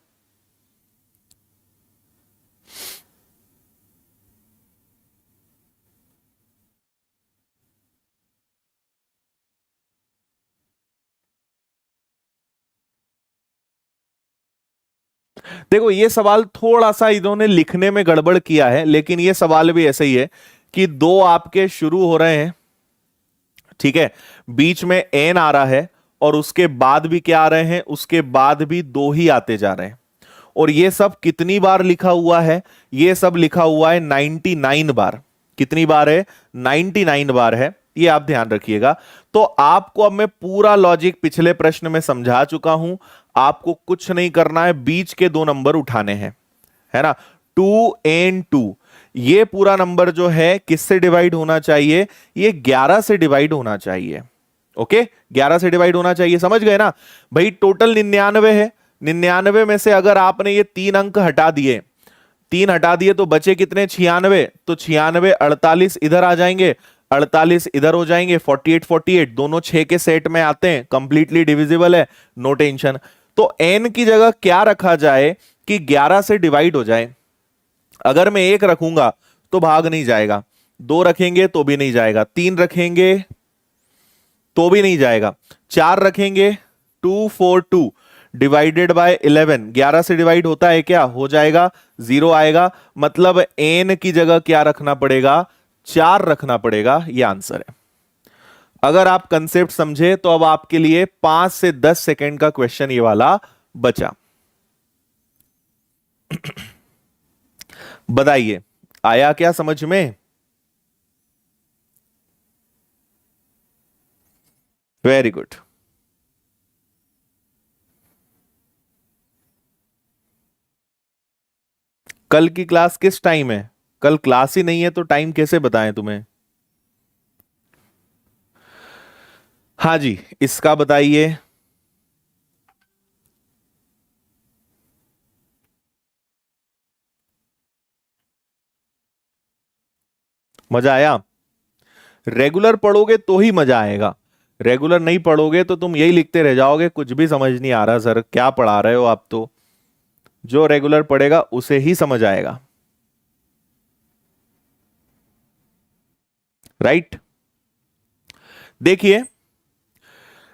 देखो ये सवाल थोड़ा सा इन्होंने लिखने में गड़बड़ किया है, लेकिन ये सवाल भी ऐसे ही है कि दो आपके शुरू हो रहे हैं, ठीक है, बीच में एन आ रहा है और उसके बाद भी क्या आ रहे हैं, उसके बाद भी दो ही आते जा रहे हैं। और ये सब कितनी बार लिखा हुआ है? ये सब लिखा हुआ है 99 बार। कितनी बार है? 99 बार है, ये आप ध्यान रखिएगा। तो आपको अब मैं पूरा लॉजिक पिछले प्रश्न में समझा चुका हूं। आपको कुछ नहीं करना है, बीच के दो नंबर उठाने हैं, है ना। 2n2, ये पूरा नंबर जो है किससे डिवाइड होना चाहिए? ये 11 से डिवाइड होना चाहिए। ओके, 11 से डिवाइड होना चाहिए, समझ गए ना भाई। टोटल 99 है, 99 में से अगर आपने ये 3 अंक हटा दिए, 3 हटा दिए तो बचे कितने? 96। तो 96, 48 इधर आ जाएंगे, 48 इधर हो जाएंगे, 48 48 दोनों 6 के सेट में आते हैं, कंप्लीटली डिविजिबल है, नो टेंशन। तो n की जगह क्या रखा जाए कि 11 से डिवाइड हो जाए? अगर मैं 1 रखूंगा तो भाग नहीं जाएगा, 2 रखेंगे तो भी नहीं जाएगा, 3 रखेंगे तो भी नहीं जाएगा, 4 रखेंगे, 242 डिवाइडेड बाय 11, 11 से डिवाइड होता है क्या? हो जाएगा, 0 आएगा। मतलब n की जगह क्या रखना पड़ेगा? 4 रखना पड़ेगा, ये आंसर है। अगर आप कंसेप्ट समझे तो अब आपके लिए 5 से 10 सेकंड का क्वेश्चन ये वाला बचा। बताइए आया क्या समझ में? Very good. कल की क्लास किस टाइम है? कल क्लास ही नहीं है तो टाइम कैसे बताएं तुम्हें? हाँ जी, इसका बताइए। मजा आया? रेगुलर पढ़ोगे तो ही मजा आएगा, रेगुलर नहीं पढ़ोगे तो तुम यही लिखते रह जाओगे, कुछ भी समझ नहीं आ रहा सर, क्या पढ़ा रहे हो आप। तो जो रेगुलर पढ़ेगा उसे ही समझ आएगा, राइट। देखिए,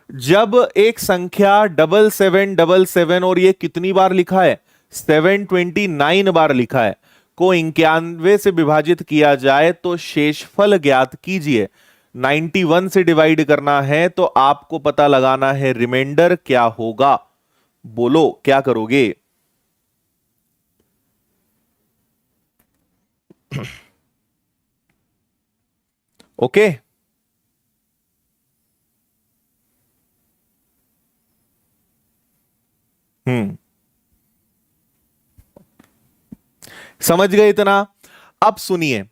जब एक संख्या 7777, और ये कितनी बार लिखा है? 729 बार लिखा है, को 91 से विभाजित किया जाए तो शेषफल ज्ञात कीजिए। 91 से डिवाइड करना है तो आपको पता लगाना है रिमाइंडर क्या होगा। बोलो क्या करोगे? ओके, हम्म, समझ गए इतना? अब सुनिए,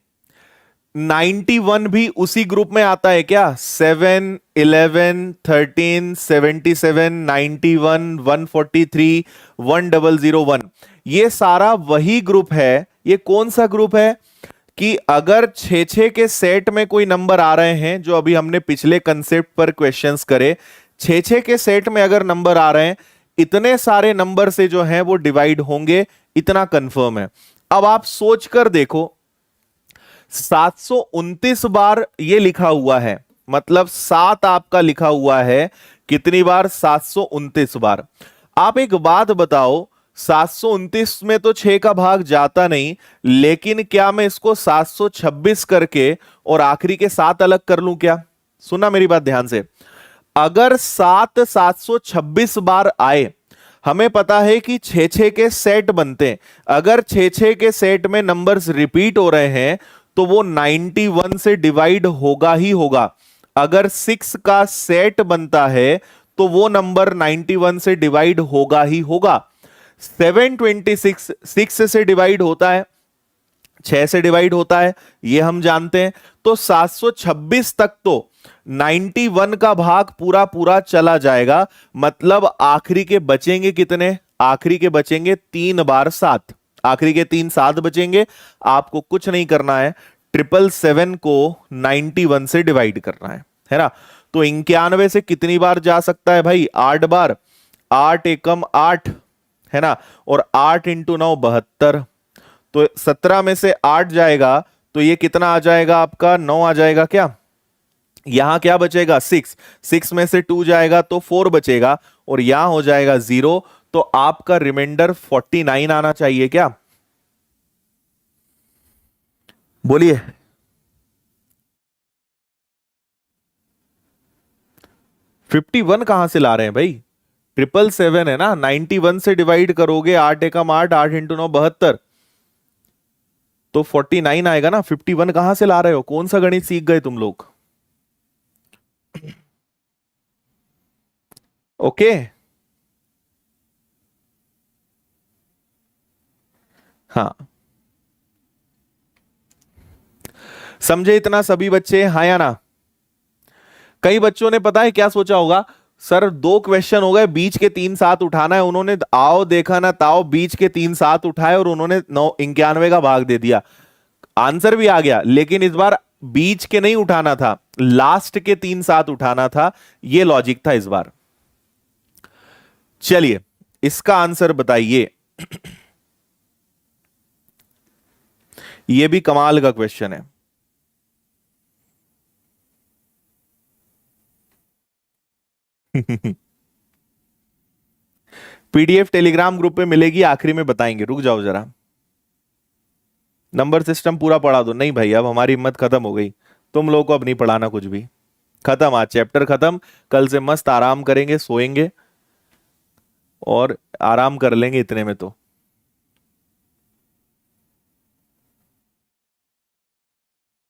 91 भी उसी ग्रुप में आता है क्या? 7, 11, 13, 77, 91, 143, 1001, ये सारा वही ग्रुप है। ये कौन सा ग्रुप है कि अगर 6 के सेट में कोई नंबर आ रहे हैं, जो अभी हमने पिछले कंसेप्ट पर क्वेश्चंस करे, 6 के सेट में अगर नंबर आ रहे हैं, इतने सारे नंबर से जो है वो डिवाइड होंगे, इतना कंफर्म है। अब आप सोच कर देखो, 729 बार ये लिखा हुआ है, मतलब 7 आपका लिखा हुआ है कितनी बार? 729 बार। आप एक बात बताओ, 729 में तो 6 का भाग जाता नहीं, लेकिन क्या मैं इसको 726 करके और आखिरी के 7 अलग कर लूं क्या? सुना मेरी बात ध्यान से। अगर 726 बार आए, हमें पता है कि 6 के सेट बनते हैं, अगर 6 के सेट में नंबर्स रिपीट हो रहे हैं तो वो 91 से डिवाइड होगा ही होगा। अगर 6 का सेट बनता है तो वो नंबर 91 से डिवाइड होगा ही होगा। 726 6 से डिवाइड होता है, 6 से डिवाइड होता है, ये हम जानते हैं। तो 726 तक तो 91 का भाग पूरा पूरा चला जाएगा, मतलब आखिरी के बचेंगे कितने? आखिरी के बचेंगे 3 बार 7, आखिरी के 3 7 बचेंगे। आपको कुछ नहीं करना है, 777 को 91 से डिवाइड करना है ना। तो 91 से कितनी बार जा सकता है भाई? 8 बार। 8 एकम 8 है ना, और 8 इंटू 9 72। तो 17 में से 8 जाएगा तो ये कितना आ जाएगा आपका? 9 आ जाएगा क्या? यहां क्या बचेगा? 6। 6 में से 2 जाएगा तो 4 बचेगा, और यहां हो जाएगा 0। तो आपका रिमाइंडर 49 आना चाहिए क्या? बोलिए। 51 कहां से ला रहे हैं भाई? 777 है ना, 91 से डिवाइड करोगे, 8 एकम 8, 8 इंटू 9 72, तो 49 आएगा ना। 51 कहां से ला रहे हो? कौन सा गणित सीख गए तुम लोग? ओके। हाँ, समझे इतना सभी बच्चे? हाँ या ना? कई बच्चों ने पता है क्या सोचा होगा, सर 2 क्वेश्चन हो गए, बीच के 3 7 उठाना है, उन्होंने आओ देखा ना ताओ बीच के 3 7 उठाए और उन्होंने 91 का भाग दे दिया। आंसर भी आ गया, लेकिन इस बार बीच के नहीं उठाना था, लास्ट के 3 7 उठाना था। ये लॉजिक था इस बार। चलिए इसका आंसर बताइए। ये भी कमाल का क्वेश्चन है। पीडीएफ टेलीग्राम ग्रुप पे मिलेगी, आखिरी में बताएंगे, रुक जाओ जरा। नंबर सिस्टम पूरा पढ़ा दो। नहीं भाई, अब हमारी हिम्मत खत्म हो गई, तुम लोगों को अब नहीं पढ़ाना कुछ भी। खत्म, आज चैप्टर खत्म। कल से मस्त आराम करेंगे, सोएंगे और आराम कर लेंगे इतने में तो।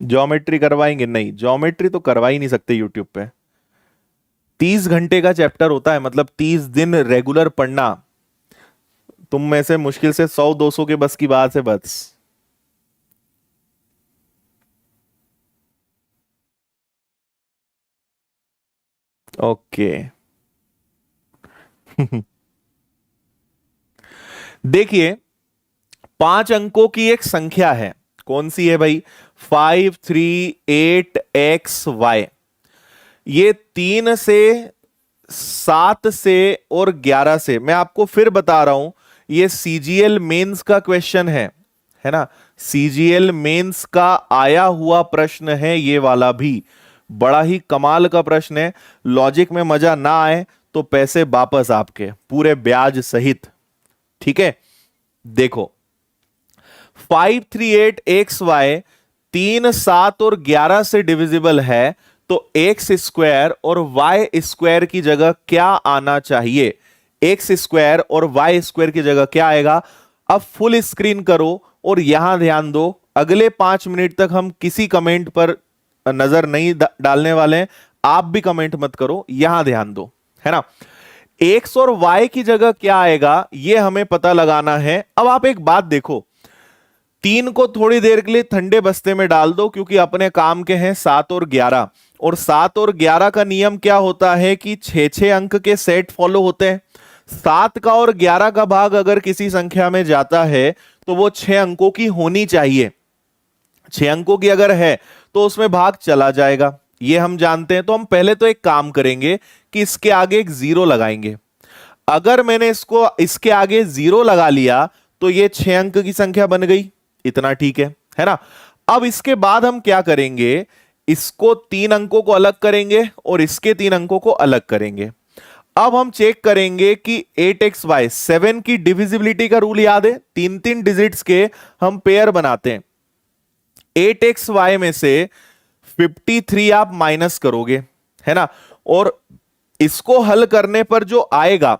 ज्योमेट्री करवाएंगे? नहीं, ज्योमेट्री तो करवा ही नहीं सकते यूट्यूब पे। 30 घंटे का चैप्टर होता है, मतलब 30 दिन रेगुलर पढ़ना। तुम में से मुश्किल से 100 200 के बस की बात है बस। ओके। देखिए, 5 अंकों की एक संख्या है, कौन सी है भाई? 538XY। ये 3 से, 7 से और 11 से, मैं आपको फिर बता रहा हूं, ये सीजीएल मेंस का क्वेश्चन है ना। सीजीएल मेंस का आया हुआ प्रश्न है ये वाला भी। बड़ा ही कमाल का प्रश्न है। लॉजिक में मजा ना आए तो पैसे वापस आपके, पूरे ब्याज सहित। ठीक है, देखो 538XY 3 7 और 11 से डिविजिबल है, तो एक्स स्क्वायर और वाई स्क्वायर की जगह क्या आना चाहिए? एक्स स्क्वायर और वाई स्क्वायर की जगह क्या आएगा? अब फुल स्क्रीन करो और यहां ध्यान दो। अगले 5 मिनट तक हम किसी कमेंट पर नजर नहीं डालने वाले हैं, आप भी कमेंट मत करो, यहां ध्यान दो, है ना। एक्स और वाई की जगह क्या आएगा यह हमें पता लगाना है। अब आप एक बात देखो, 3 को थोड़ी देर के लिए ठंडे बस्ते में डाल दो, क्योंकि अपने काम के हैं 7 और 11। और 7 और 11 का नियम क्या होता है कि 6 अंक के सेट फॉलो होते हैं। 7 का और 11 का भाग अगर किसी संख्या में जाता है तो वो 6 अंकों की होनी चाहिए। 6 अंकों की अगर है तो उसमें भाग चला जाएगा, ये हम जानते हैं। तो हम पहले तो एक काम करेंगे कि इसके आगे एक 0 लगाएंगे। अगर मैंने इसको इसके आगे 0 लगा लिया तो ये 6 अंक की संख्या बन गई, इतना ठीक है ना। अब इसके बाद हम क्या करेंगे, इसको 3 अंकों को अलग करेंगे और इसके 3 अंकों को अलग करेंगे। अब हम चेक करेंगे कि 8xy 7 की डिविजिबिलिटी का रूल याद है, 3 डिजिट्स के हम पेयर बनाते हैं। 8xy में से 53 आप माइनस करोगे, है ना, और इसको हल करने पर जो आएगा,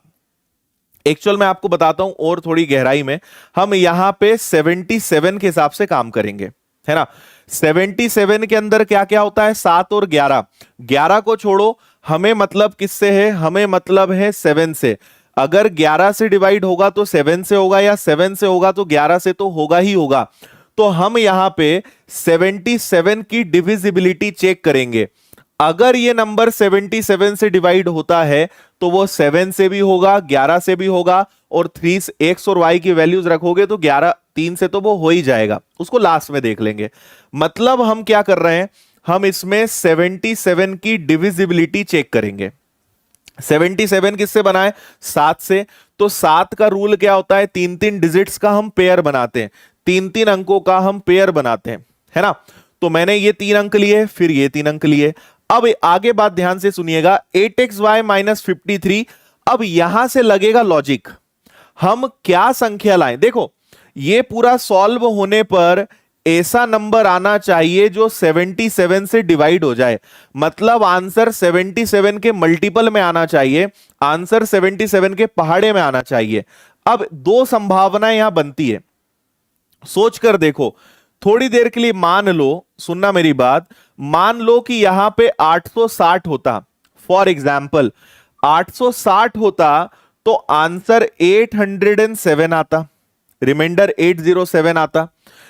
एक्चुअल मैं आपको बताता हूं और थोड़ी गहराई में, हम यहां पे 77 के हिसाब से काम करेंगे, है ना। 77 के अंदर क्या क्या होता है, 7 और 11, 11 को छोड़ो, हमें मतलब किससे है, हमें मतलब है 7 से। अगर 11 से डिवाइड होगा तो 7 से होगा, या 7 से होगा तो 11 से तो होगा ही होगा। तो हम यहां पे 77 की डिविजिबिलिटी चेक करेंगे। अगर ये नंबर 77 से डिवाइड होता है तो वो 7 से भी होगा, 11 से भी होगा, और 3 एक्स और वाई की वैल्यूज रखोगे तो 11 3 से तो वो हो ही जाएगा, उसको लास्ट में देख लेंगे। मतलब हम क्या कर रहे हैं, हम इसमें 77 की डिविजिबिलिटी चेक करेंगे। 77 किससे बनाए, 7 से। तो 7 का रूल क्या होता है, 3 डिजिट्स का हम पेयर बनाते हैं, 3 अंकों का हम पेयर बनाते हैं, है ना। तो मैंने ये 3 अंक लिए, फिर ये 3 अंक लिए। अब आगे बात ध्यान से सुनिएगा, 8xy माइनस 53। अब यहां से लगेगा लॉजिक, हम क्या संख्या लाएं। देखो ये पूरा सॉल्व होने पर ऐसा नंबर आना चाहिए जो 77 से डिवाइड हो जाए, मतलब आंसर 77 के मल्टीपल में आना चाहिए, आंसर 77 के पहाड़े में आना चाहिए। अब दो संभावनाएं यहां बनती है, सोच कर देखो। थोड़ी देर के लिए मान लो, सुनना मेरी बात, मान लो कि यहां पे 860 होता, फॉर एग्जाम्पल 860 होता तो आंसर 807 आता, रिमाइंडर 807 आता।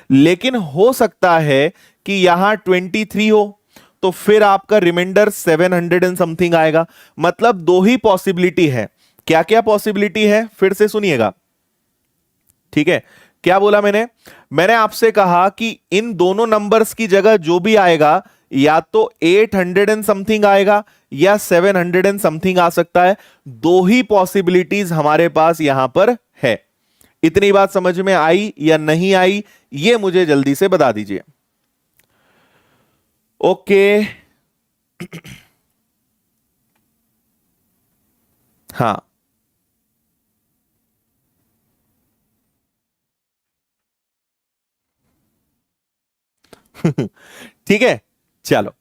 लेकिन हो सकता है कि यहां 23 हो तो फिर आपका रिमाइंडर 700 एंड समथिंग आएगा। मतलब दो ही पॉसिबिलिटी है। क्या क्या पॉसिबिलिटी है फिर से सुनिएगा, ठीक है। क्या बोला मैंने, मैंने आपसे कहा कि इन दोनों नंबर्स की जगह जो भी आएगा, या तो 800 एंड समथिंग आएगा या 700 एंड समथिंग आ सकता है। दो ही पॉसिबिलिटीज हमारे पास यहां पर है। इतनी बात समझ में आई या नहीं आई, ये मुझे जल्दी से बता दीजिए। ओके हाँ ठीक है, चलो।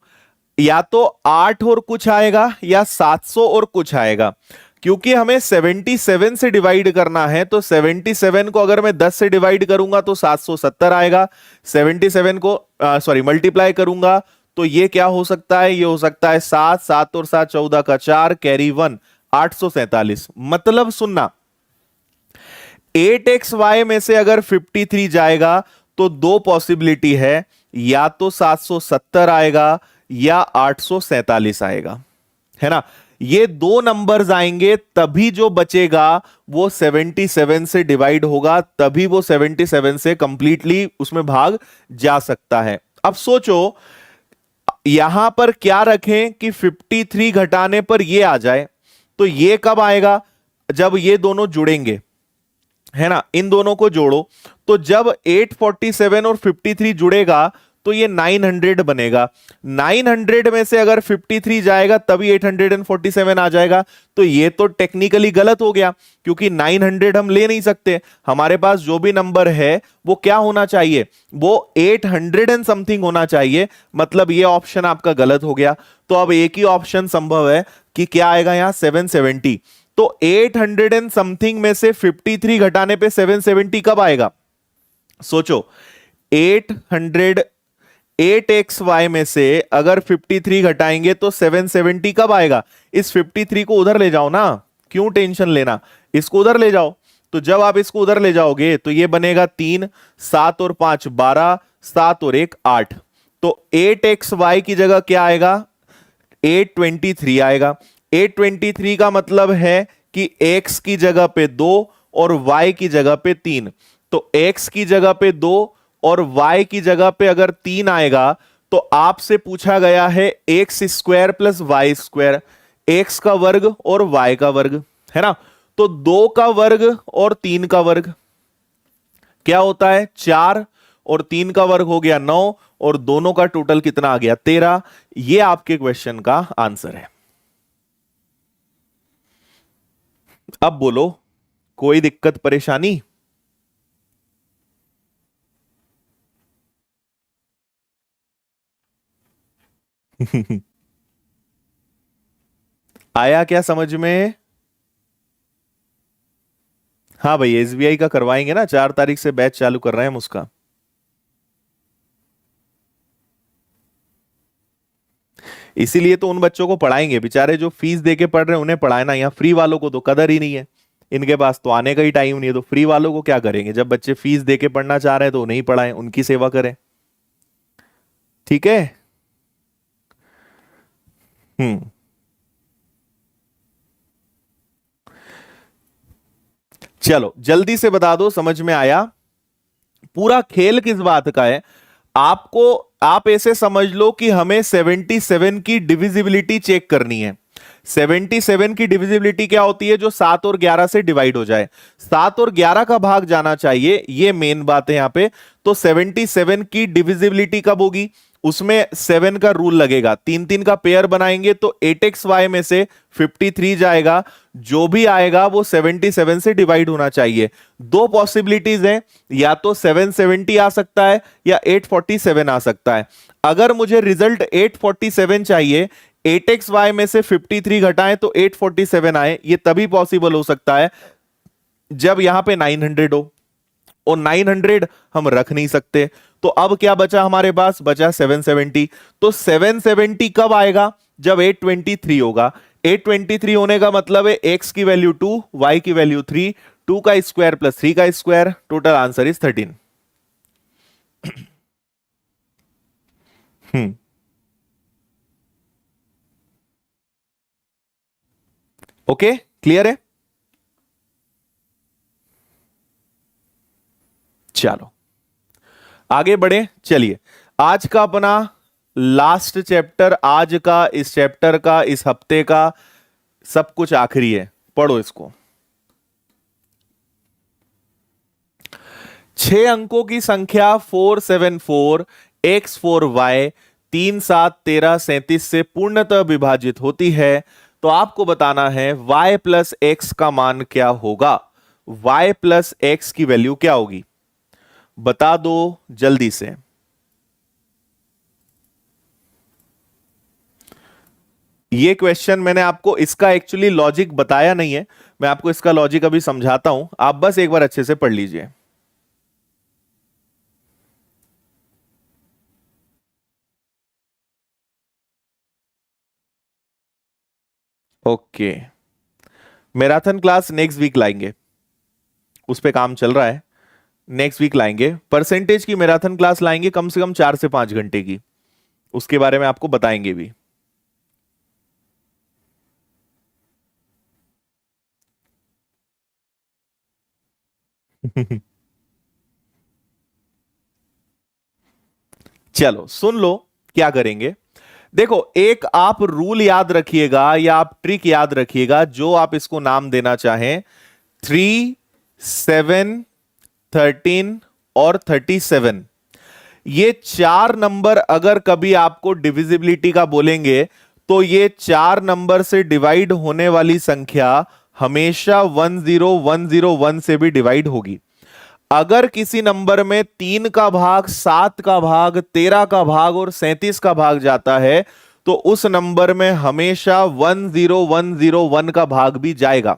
या तो 8 और कुछ आएगा या 700 और कुछ आएगा। क्योंकि हमें 77 से डिवाइड करना है, तो 77 को अगर मैं 10 से डिवाइड करूंगा तो 770 आएगा। 77 को सॉरी मल्टीप्लाई करूंगा तो ये क्या हो सकता है, ये हो सकता है 7, 7 और 7 14 का 4, कैरी 1 847। मतलब सुनना, 8xy में से अगर 53 जाएगा तो दो पॉसिबिलिटी है, या तो 770 आएगा या 847 आएगा, है ना। ये दो नंबर्स आएंगे, तभी जो बचेगा वो 77 से डिवाइड होगा, तभी वो 77 से कंप्लीटली उसमें भाग जा सकता है। अब सोचो यहां पर क्या रखें कि 53 घटाने पर ये आ जाए, तो ये कब आएगा, जब ये दोनों जुड़ेंगे, है ना। इन दोनों को जोड़ो, तो जब 847 और 53 जुड़ेगा तो ये 900 बनेगा। 900 में से अगर 53 जाएगा तभी 847 आ जाएगा। तो ये तो टेक्निकली गलत हो गया, क्योंकि 900 हम ले नहीं सकते। हमारे पास जो भी नंबर है वो क्या होना चाहिए, वो 800 एंड समथिंग होना चाहिए। मतलब ये ऑप्शन आपका गलत हो गया। तो अब एक ही ऑप्शन संभव है कि क्या आएगा यहां, 770। तो 800 एंड समथिंग में से 53 घटाने पे 770 कब आएगा, सोचो। 8xy में से अगर 53 घटाएंगे तो 770 कब आएगा। इस 53 को उधर ले जाओ ना, क्यों टेंशन लेना, इसको उधर ले जाओ। तो जब आप इसको उधर ले जाओगे तो ये बनेगा 3, 7 और 5 12, 7 और 1 8। तो 8xy की जगह क्या आएगा, 823 आएगा। 823 का मतलब है कि x की जगह पे 2 और y की जगह पे 3। तो x की जगह पे 2 और y की जगह पे अगर 3 आएगा तो आपसे पूछा गया है x square plus Y square, x का वर्ग और y का वर्ग, है ना। तो 2 का वर्ग और 3 का वर्ग क्या होता है 4, और 3 का वर्ग हो गया 9, और दोनों का टोटल कितना आ गया 13। ये आपके क्वेश्चन का आंसर है। अब बोलो, कोई दिक्कत परेशानी? आया क्या समझ में? हाँ भाई, एसबीआई का करवाएंगे ना, 4 तारीख से बैच चालू कर रहे हैं हम उसका। इसीलिए तो उन बच्चों को पढ़ाएंगे, बेचारे जो फीस दे के पढ़ रहे हैं उन्हें पढ़ाए ना। यहाँ फ्री वालों को तो कदर ही नहीं है, इनके पास तो आने का ही टाइम नहीं है, तो फ्री वालों को क्या करेंगे? जब बच्चे फीस दे के पढ़ना चाह रहे हैं तो उन्हें ही पढ़ाएं, उनकी सेवा करें। ठीक है। हम्म। चलो जल्दी से बता दो, समझ में आया? पूरा खेल किस बात का है आपको? आप ऐसे समझ लो कि हमें 77 की डिविजिबिलिटी चेक करनी है। 77 की डिविजिबिलिटी क्या होती है? जो 7 और 11 से डिवाइड हो जाए, 7 और 11 का भाग जाना चाहिए, ये मेन बात है यहां पे। तो 77 की डिविजिबिलिटी कब होगी? उसमें 7 का रूल लगेगा, 3 3 का पेयर बनाएंगे तो 8xy में से 53 जाएगा, जो भी आएगा वो 77 से डिवाइड होना चाहिए। दो पॉसिबिलिटीज हैं, या तो 770 आ सकता है या 847 आ सकता है। अगर मुझे रिजल्ट 847 चाहिए, 8xy में से 53 घटाएं तो 847 आए, ये तभी पॉसिबल हो सकता है जब यहां पे 900 हो, और 900 हम रख नहीं सकते। तो अब क्या बचा हमारे पास? बचा 770। तो 770 कब आएगा? जब 823 होगा। 823 होने का मतलब है x की वैल्यू 2, y की वैल्यू 3, 2 का स्क्वायर प्लस 3 का square, total answer is 13। Hmm. Okay, clear है? चलो आगे बढ़े। चलिए, आज का अपना लास्ट चैप्टर, आज का, इस चैप्टर का, इस हफ्ते का सब कुछ आखिरी है। पढ़ो इसको। 6 अंकों की संख्या 474 x4y 3 7 13 37 से पूर्णतः विभाजित होती है, तो आपको बताना है y प्लस एक्स का मान क्या होगा। y प्लस एक्स की वैल्यू क्या होगी? बता दो जल्दी से। ये क्वेश्चन मैंने आपको इसका एक्चुअली लॉजिक बताया नहीं है, मैं आपको इसका लॉजिक अभी समझाता हूं, आप बस एक बार अच्छे से पढ़ लीजिए। Okay, marathon class next week लाएंगे, उस पे काम चल रहा है। नेक्स्ट वीक लाएंगे, परसेंटेज की मैराथन क्लास लाएंगे, कम से कम 4 से 5 घंटे की, उसके बारे में आपको बताएंगे भी। चलो सुन लो क्या करेंगे। देखो, एक आप रूल याद रखिएगा या आप ट्रिक याद रखिएगा, जो आप इसको नाम देना चाहें। 3 7 13 और 37, ये 4 नंबर अगर कभी आपको डिविजिबिलिटी का बोलेंगे, तो ये 4 नंबर से डिवाइड होने वाली संख्या हमेशा 10101 से भी डिवाइड होगी। अगर किसी नंबर में 3 का भाग, 7 का भाग, 13 का भाग और 37 का भाग जाता है, तो उस नंबर में हमेशा 10101 का भाग भी जाएगा,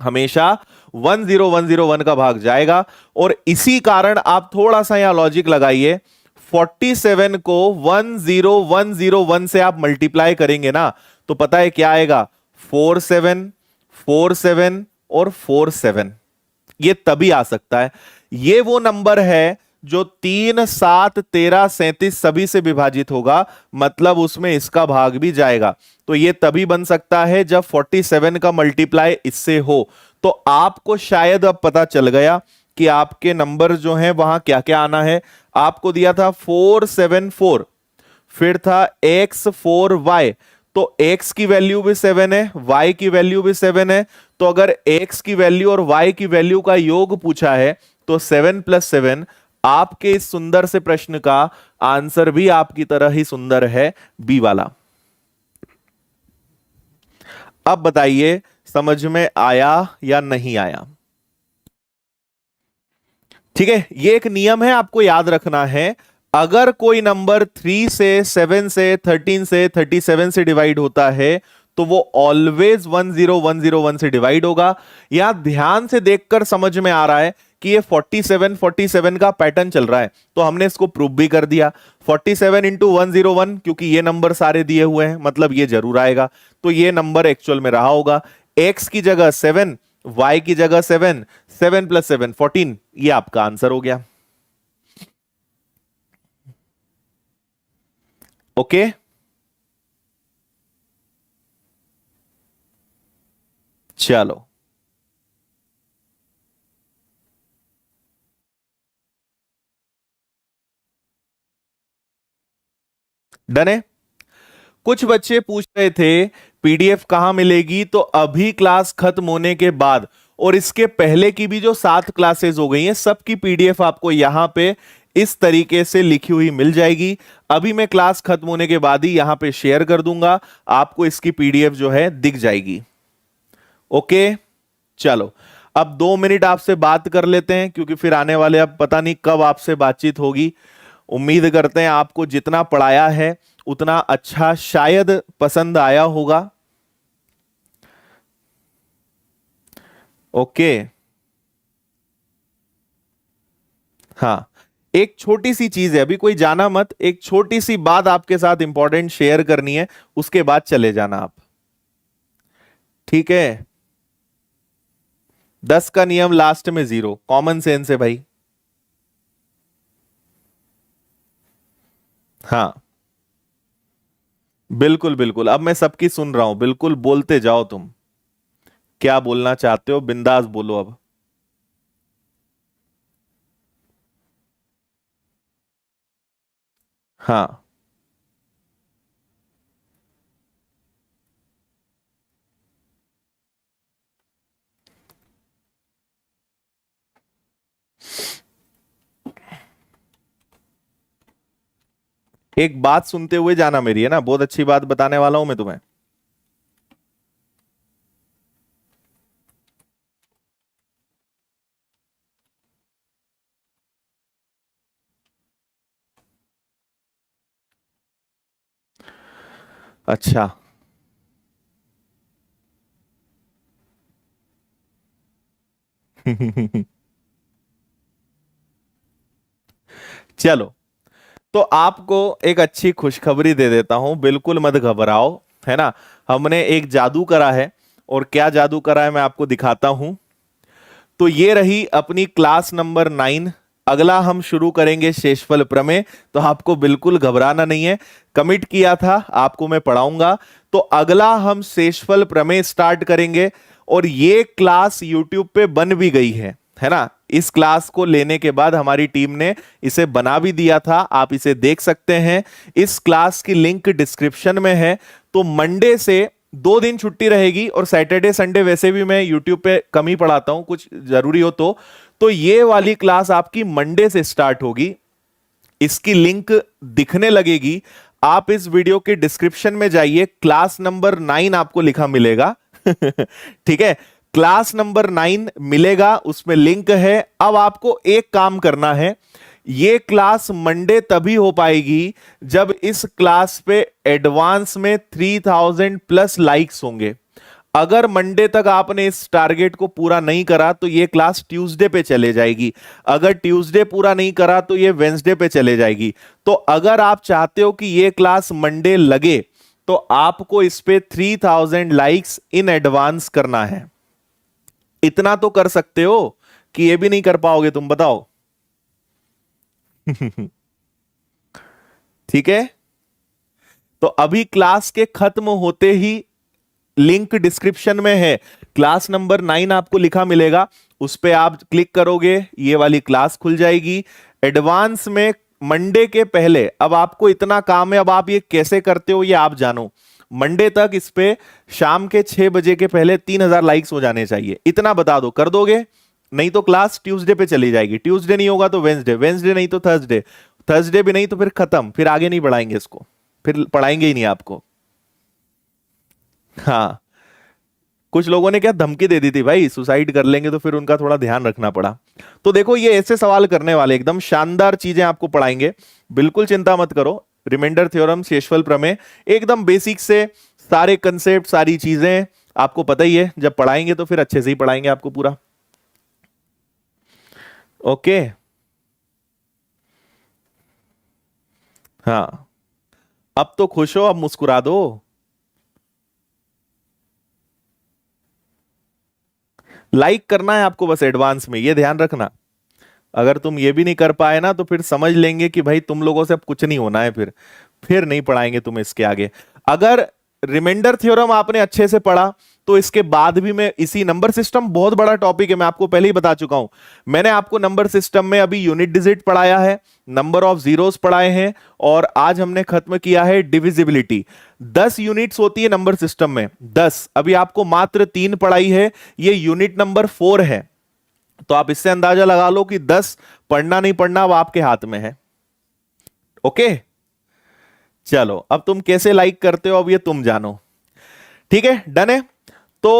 हमेशा 10101 का भाग जाएगा। और इसी कारण आप थोड़ा सा यहां लॉजिक लगाइए, 47 को 10101 से आप मल्टीप्लाई करेंगे ना, तो पता है क्या आएगा? 47 47 और 47। ये तभी आ सकता है, ये वो नंबर है जो 3 7 13 37 सभी से विभाजित होगा, मतलब उसमें इसका भाग भी जाएगा। तो ये तभी बन सकता है जब 47 का मल्टीप्लाई इससे हो। तो आपको शायद अब पता चल गया कि आपके नंबर जो हैं वहां क्या क्या आना है। आपको दिया था 474, फिर था x4y, तो तो x की वैल्यू भी 7 है, y की वैल्यू भी 7 है। तो अगर x की वैल्यू और y की वैल्यू का योग पूछा है तो 7 + 7, आपके इस सुंदर से प्रश्न का आंसर भी आपकी तरह ही सुंदर है, बी वाला। अब बताइए समझ में आया या नहीं आया? ठीक है, ये एक नियम है, आपको याद रखना है। अगर कोई नंबर 3 से, 7 से, 13 से, 37 से डिवाइड होता है तो वो ऑलवेज 10101 से डिवाइड होगा। यहां ध्यान से देखकर समझ में आ रहा है कि ये 47 का पैटर्न चल रहा है, तो हमने इसको प्रूव भी कर दिया। 47 इंटू 101, क्योंकि ये नंबर सारे दिए हुए हैं, मतलब ये जरूर आएगा। तो ये नंबर एक्चुअल में रहा होगा। x की जगह 7, y की जगह 7, 7 + 7 14, ये आपका आंसर हो गया। ओके, चलो डन है। कुछ बच्चे पूछ रहे थे पीडीएफ कहां मिलेगी, तो अभी क्लास खत्म होने के बाद और इसके पहले की भी जो 7 क्लासेस हो गई हैं, सबकी पीडीएफ आपको यहां पे इस तरीके से लिखी हुई मिल जाएगी। अभी मैं क्लास खत्म होने के बाद ही यहां पे शेयर कर दूंगा, आपको इसकी पीडीएफ जो है दिख जाएगी। ओके, चलो अब 2 मिनट आपसे बात कर लेते हैं, क्योंकि फिर आने वाले अब पता नहीं कब आपसे बातचीत होगी। उम्मीद करते हैं आपको जितना पढ़ाया है उतना अच्छा शायद पसंद आया होगा। ओके, हाँ, एक छोटी सी चीज है, अभी कोई जाना मत, एक छोटी सी बात आपके साथ इंपॉर्टेंट शेयर करनी है, उसके बाद चले जाना आप। ठीक है, 10 का नियम लास्ट में 0, कॉमन सेंस है भाई। हाँ बिल्कुल बिल्कुल, अब मैं सबकी सुन रहा हूं, बिल्कुल बोलते जाओ, तुम क्या बोलना चाहते हो बिंदास बोलो अब। हाँ, एक बात सुनते हुए जाना मेरी, है ना, बहुत अच्छी बात बताने वाला हूं मैं तुम्हें। अच्छा चलो, तो आपको एक अच्छी खुशखबरी दे देता हूं, बिल्कुल मत घबराओ, है ना। हमने एक जादू करा है, और क्या जादू करा है मैं आपको दिखाता हूं। तो ये रही अपनी क्लास नंबर 9। अगला हम शुरू करेंगे शेषफल प्रमेय, तो आपको बिल्कुल घबराना नहीं है। कमिट किया था आपको मैं पढ़ाऊंगा, तो अगला हम शेषफल प्रमेय स्टार्ट करेंगे। और ये क्लास यूट्यूब पे बन भी गई है ना। इस क्लास को लेने के बाद हमारी टीम ने इसे बना भी दिया था, आप इसे देख सकते हैं। इस क्लास की लिंक डिस्क्रिप्शन में है। तो मंडे से 2 दिन छुट्टी रहेगी, और सैटरडे संडे वैसे भी मैं यूट्यूब पे कम ही पढ़ाता हूं, कुछ जरूरी हो तो ये वाली क्लास आपकी मंडे से स्टार्ट होगी। इसकी लिंक दिखने लगेगी, आप इस वीडियो के डिस्क्रिप्शन में जाइए, क्लास नंबर 9 आपको लिखा मिलेगा। ठीक है, क्लास नंबर 9 मिलेगा, उसमें लिंक है। अब आपको एक काम करना है, ये क्लास मंडे तभी हो पाएगी जब इस क्लास पे एडवांस में 3000+ लाइक्स होंगे। अगर मंडे तक आपने इस टारगेट को पूरा नहीं करा तो ये क्लास ट्यूसडे पे चले जाएगी। अगर ट्यूसडे पूरा नहीं करा तो ये वेंसडे पे चले जाएगी। तो अगर आप चाहते हो कि ये क्लास मंडे लगे तो आपको इस पे 3000 लाइक्स इन एडवांस करना है। इतना तो कर सकते हो कि ये भी नहीं कर पाओगे तुम, बताओ। ठीक है, तो अभी क्लास के खत्म होते ही लिंक डिस्क्रिप्शन में है, क्लास नंबर 9 आपको लिखा मिलेगा, उस पे आप क्लिक करोगे, ये वाली क्लास खुल जाएगी। एडवांस में मंडे के पहले, अब आपको इतना काम है, अब आप ये कैसे करते हो ये आप जानो। मंडे तक इस पे शाम के 6 बजे के पहले 3000 लाइक्स हो जाने चाहिए। इतना बता दो, कर दोगे? नहीं तो क्लास ट्यूसडे पे चली जाएगी, ट्यूसडे नहीं होगा तो वेंसडे, वेंसडे नहीं तो थर्सडे, थर्सडे भी नहीं तो फिर खत्म, फिर आगे नहीं बढ़ाएंगे इसको, फिर पढ़ाएंगे ही नहीं आपको। हाँ, कुछ लोगों ने क्या धमकी दे दी थी भाई, सुसाइड कर लेंगे, तो फिर उनका थोड़ा ध्यान रखना पड़ा। तो देखो ये ऐसे सवाल करने वाले, एकदम शानदार चीजें आपको पढ़ाएंगे, बिल्कुल चिंता मत करो। रिमाइंडर थ्योरम, शेषफल प्रमेय, एकदम बेसिक से सारे कंसेप्ट, सारी चीजें आपको पता ही है। जब पढ़ाएंगे तो फिर अच्छे से ही पढ़ाएंगे आपको पूरा। ओके, हाँ, अब तो खुश हो, अब मुस्कुरा दो। लाइक करना है आपको बस एडवांस में, ये ध्यान रखना। अगर तुम ये भी नहीं कर पाए ना तो फिर समझ लेंगे कि भाई तुम लोगों से अब कुछ नहीं होना है, फिर नहीं पढ़ाएंगे तुम इसके आगे। अगर रिमाइंडर थ्योरम आपने अच्छे से पढ़ा तो इसके बाद भी मैं इसी नंबर सिस्टम, बहुत बड़ा टॉपिक है, मैं आपको पहले ही बता चुका हूं। मैंने आपको नंबर सिस्टम में अभी यूनिट डिजिट पढ़ाया है, नंबर ऑफ जीरोस पढ़ाए हैं, और आज हमने खत्म किया है डिविजिबिलिटी। 10 यूनिट्स होती है नंबर सिस्टम में, 10, अभी आपको मात्र 3 पढ़ाई है, ये यूनिट नंबर 4 है। तो आप इससे अंदाजा लगा लो कि 10 पढ़ना नहीं पढ़ना अब आपके हाथ में है। ओके, चलो अब तुम कैसे लाइक करते हो अब ये तुम जानो। ठीक है, डन है। तो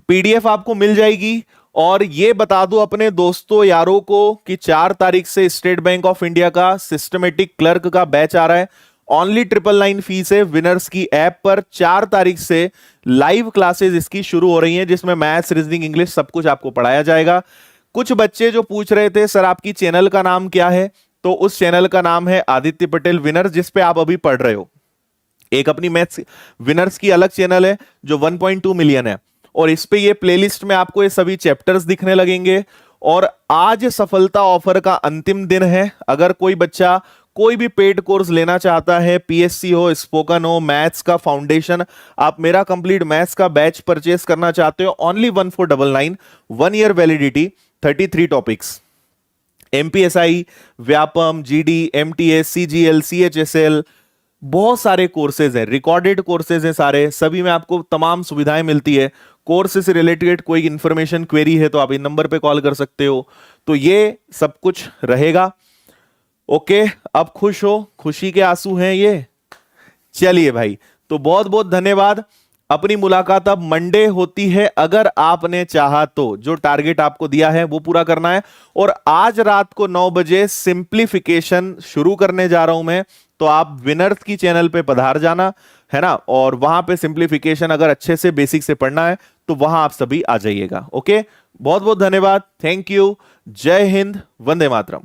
पीडीएफ आपको मिल जाएगी, और ये बता दो अपने दोस्तों यारों को कि 4 तारीख से स्टेट बैंक ऑफ इंडिया का सिस्टमेटिक क्लर्क का बैच आ रहा है। ओनली 999 फीस है विनर्स की ऐप पर। 4 तारीख से लाइव क्लासेस इसकी शुरू हो रही हैं, जिसमें मैथ्स, रीजनिंग, इंग्लिश सब कुछ आपको पढ़ाया जाएगा। कुछ बच्चे जो पूछ रहे थे सर आपकी चैनल का नाम क्या है, तो उस चैनल का नाम है आदित्य पटेल विनर्स, जिस पे आप अभी पढ़ रहे हो। एक अपनी मैथ्स विनर्स की अलग चैनल है जो 1.2 मिलियन है, और इस पे ये प्लेलिस्ट में आपको ये सभी चैप्टर्स दिखने लगेंगे। और आज सफलता ऑफर का अंतिम दिन है। अगर कोई बच्चा कोई भी पेड कोर्स लेना चाहता है, पीएससी हो, स्पोकन हो, मैथ्स का फाउंडेशन, आप मेरा कंप्लीट मैथ्स का बैच परचेस करना चाहते हो, only 1499, 1 year validity, 33 topics, MPSI, Vyapam, GD, MTS, CGL, CHSL, बहुत सारे कोर्सेज हैं, रिकॉर्डेड कोर्सेज हैं सारे, सभी में आपको तमाम सुविधाएं मिलती है। कोर्स से रिलेटेड कोई इंफॉर्मेशन क्वेरी है तो आप इन नंबर पे कॉल कर सकते हो। तो ये सब कुछ रहेगा। ओके, अब खुश हो, खुशी के आंसू हैं ये। चलिए भाई, तो बहुत बहुत धन्यवाद। अपनी मुलाकात अब मंडे होती है, अगर आपने चाहा तो जो टारगेट आपको दिया है वो पूरा करना है। और आज रात को 9 बजे सिंप्लीफिकेशन शुरू करने जा रहा हूं मैं, तो आप विनर्स की चैनल पे पधार जाना, है ना, और वहां पे सिंप्लीफिकेशन अगर अच्छे से बेसिक से पढ़ना है तो वहां आप सभी आ जाइएगा। ओके, बहुत बहुत धन्यवाद, थैंक यू, जय हिंद, वंदे मातरम।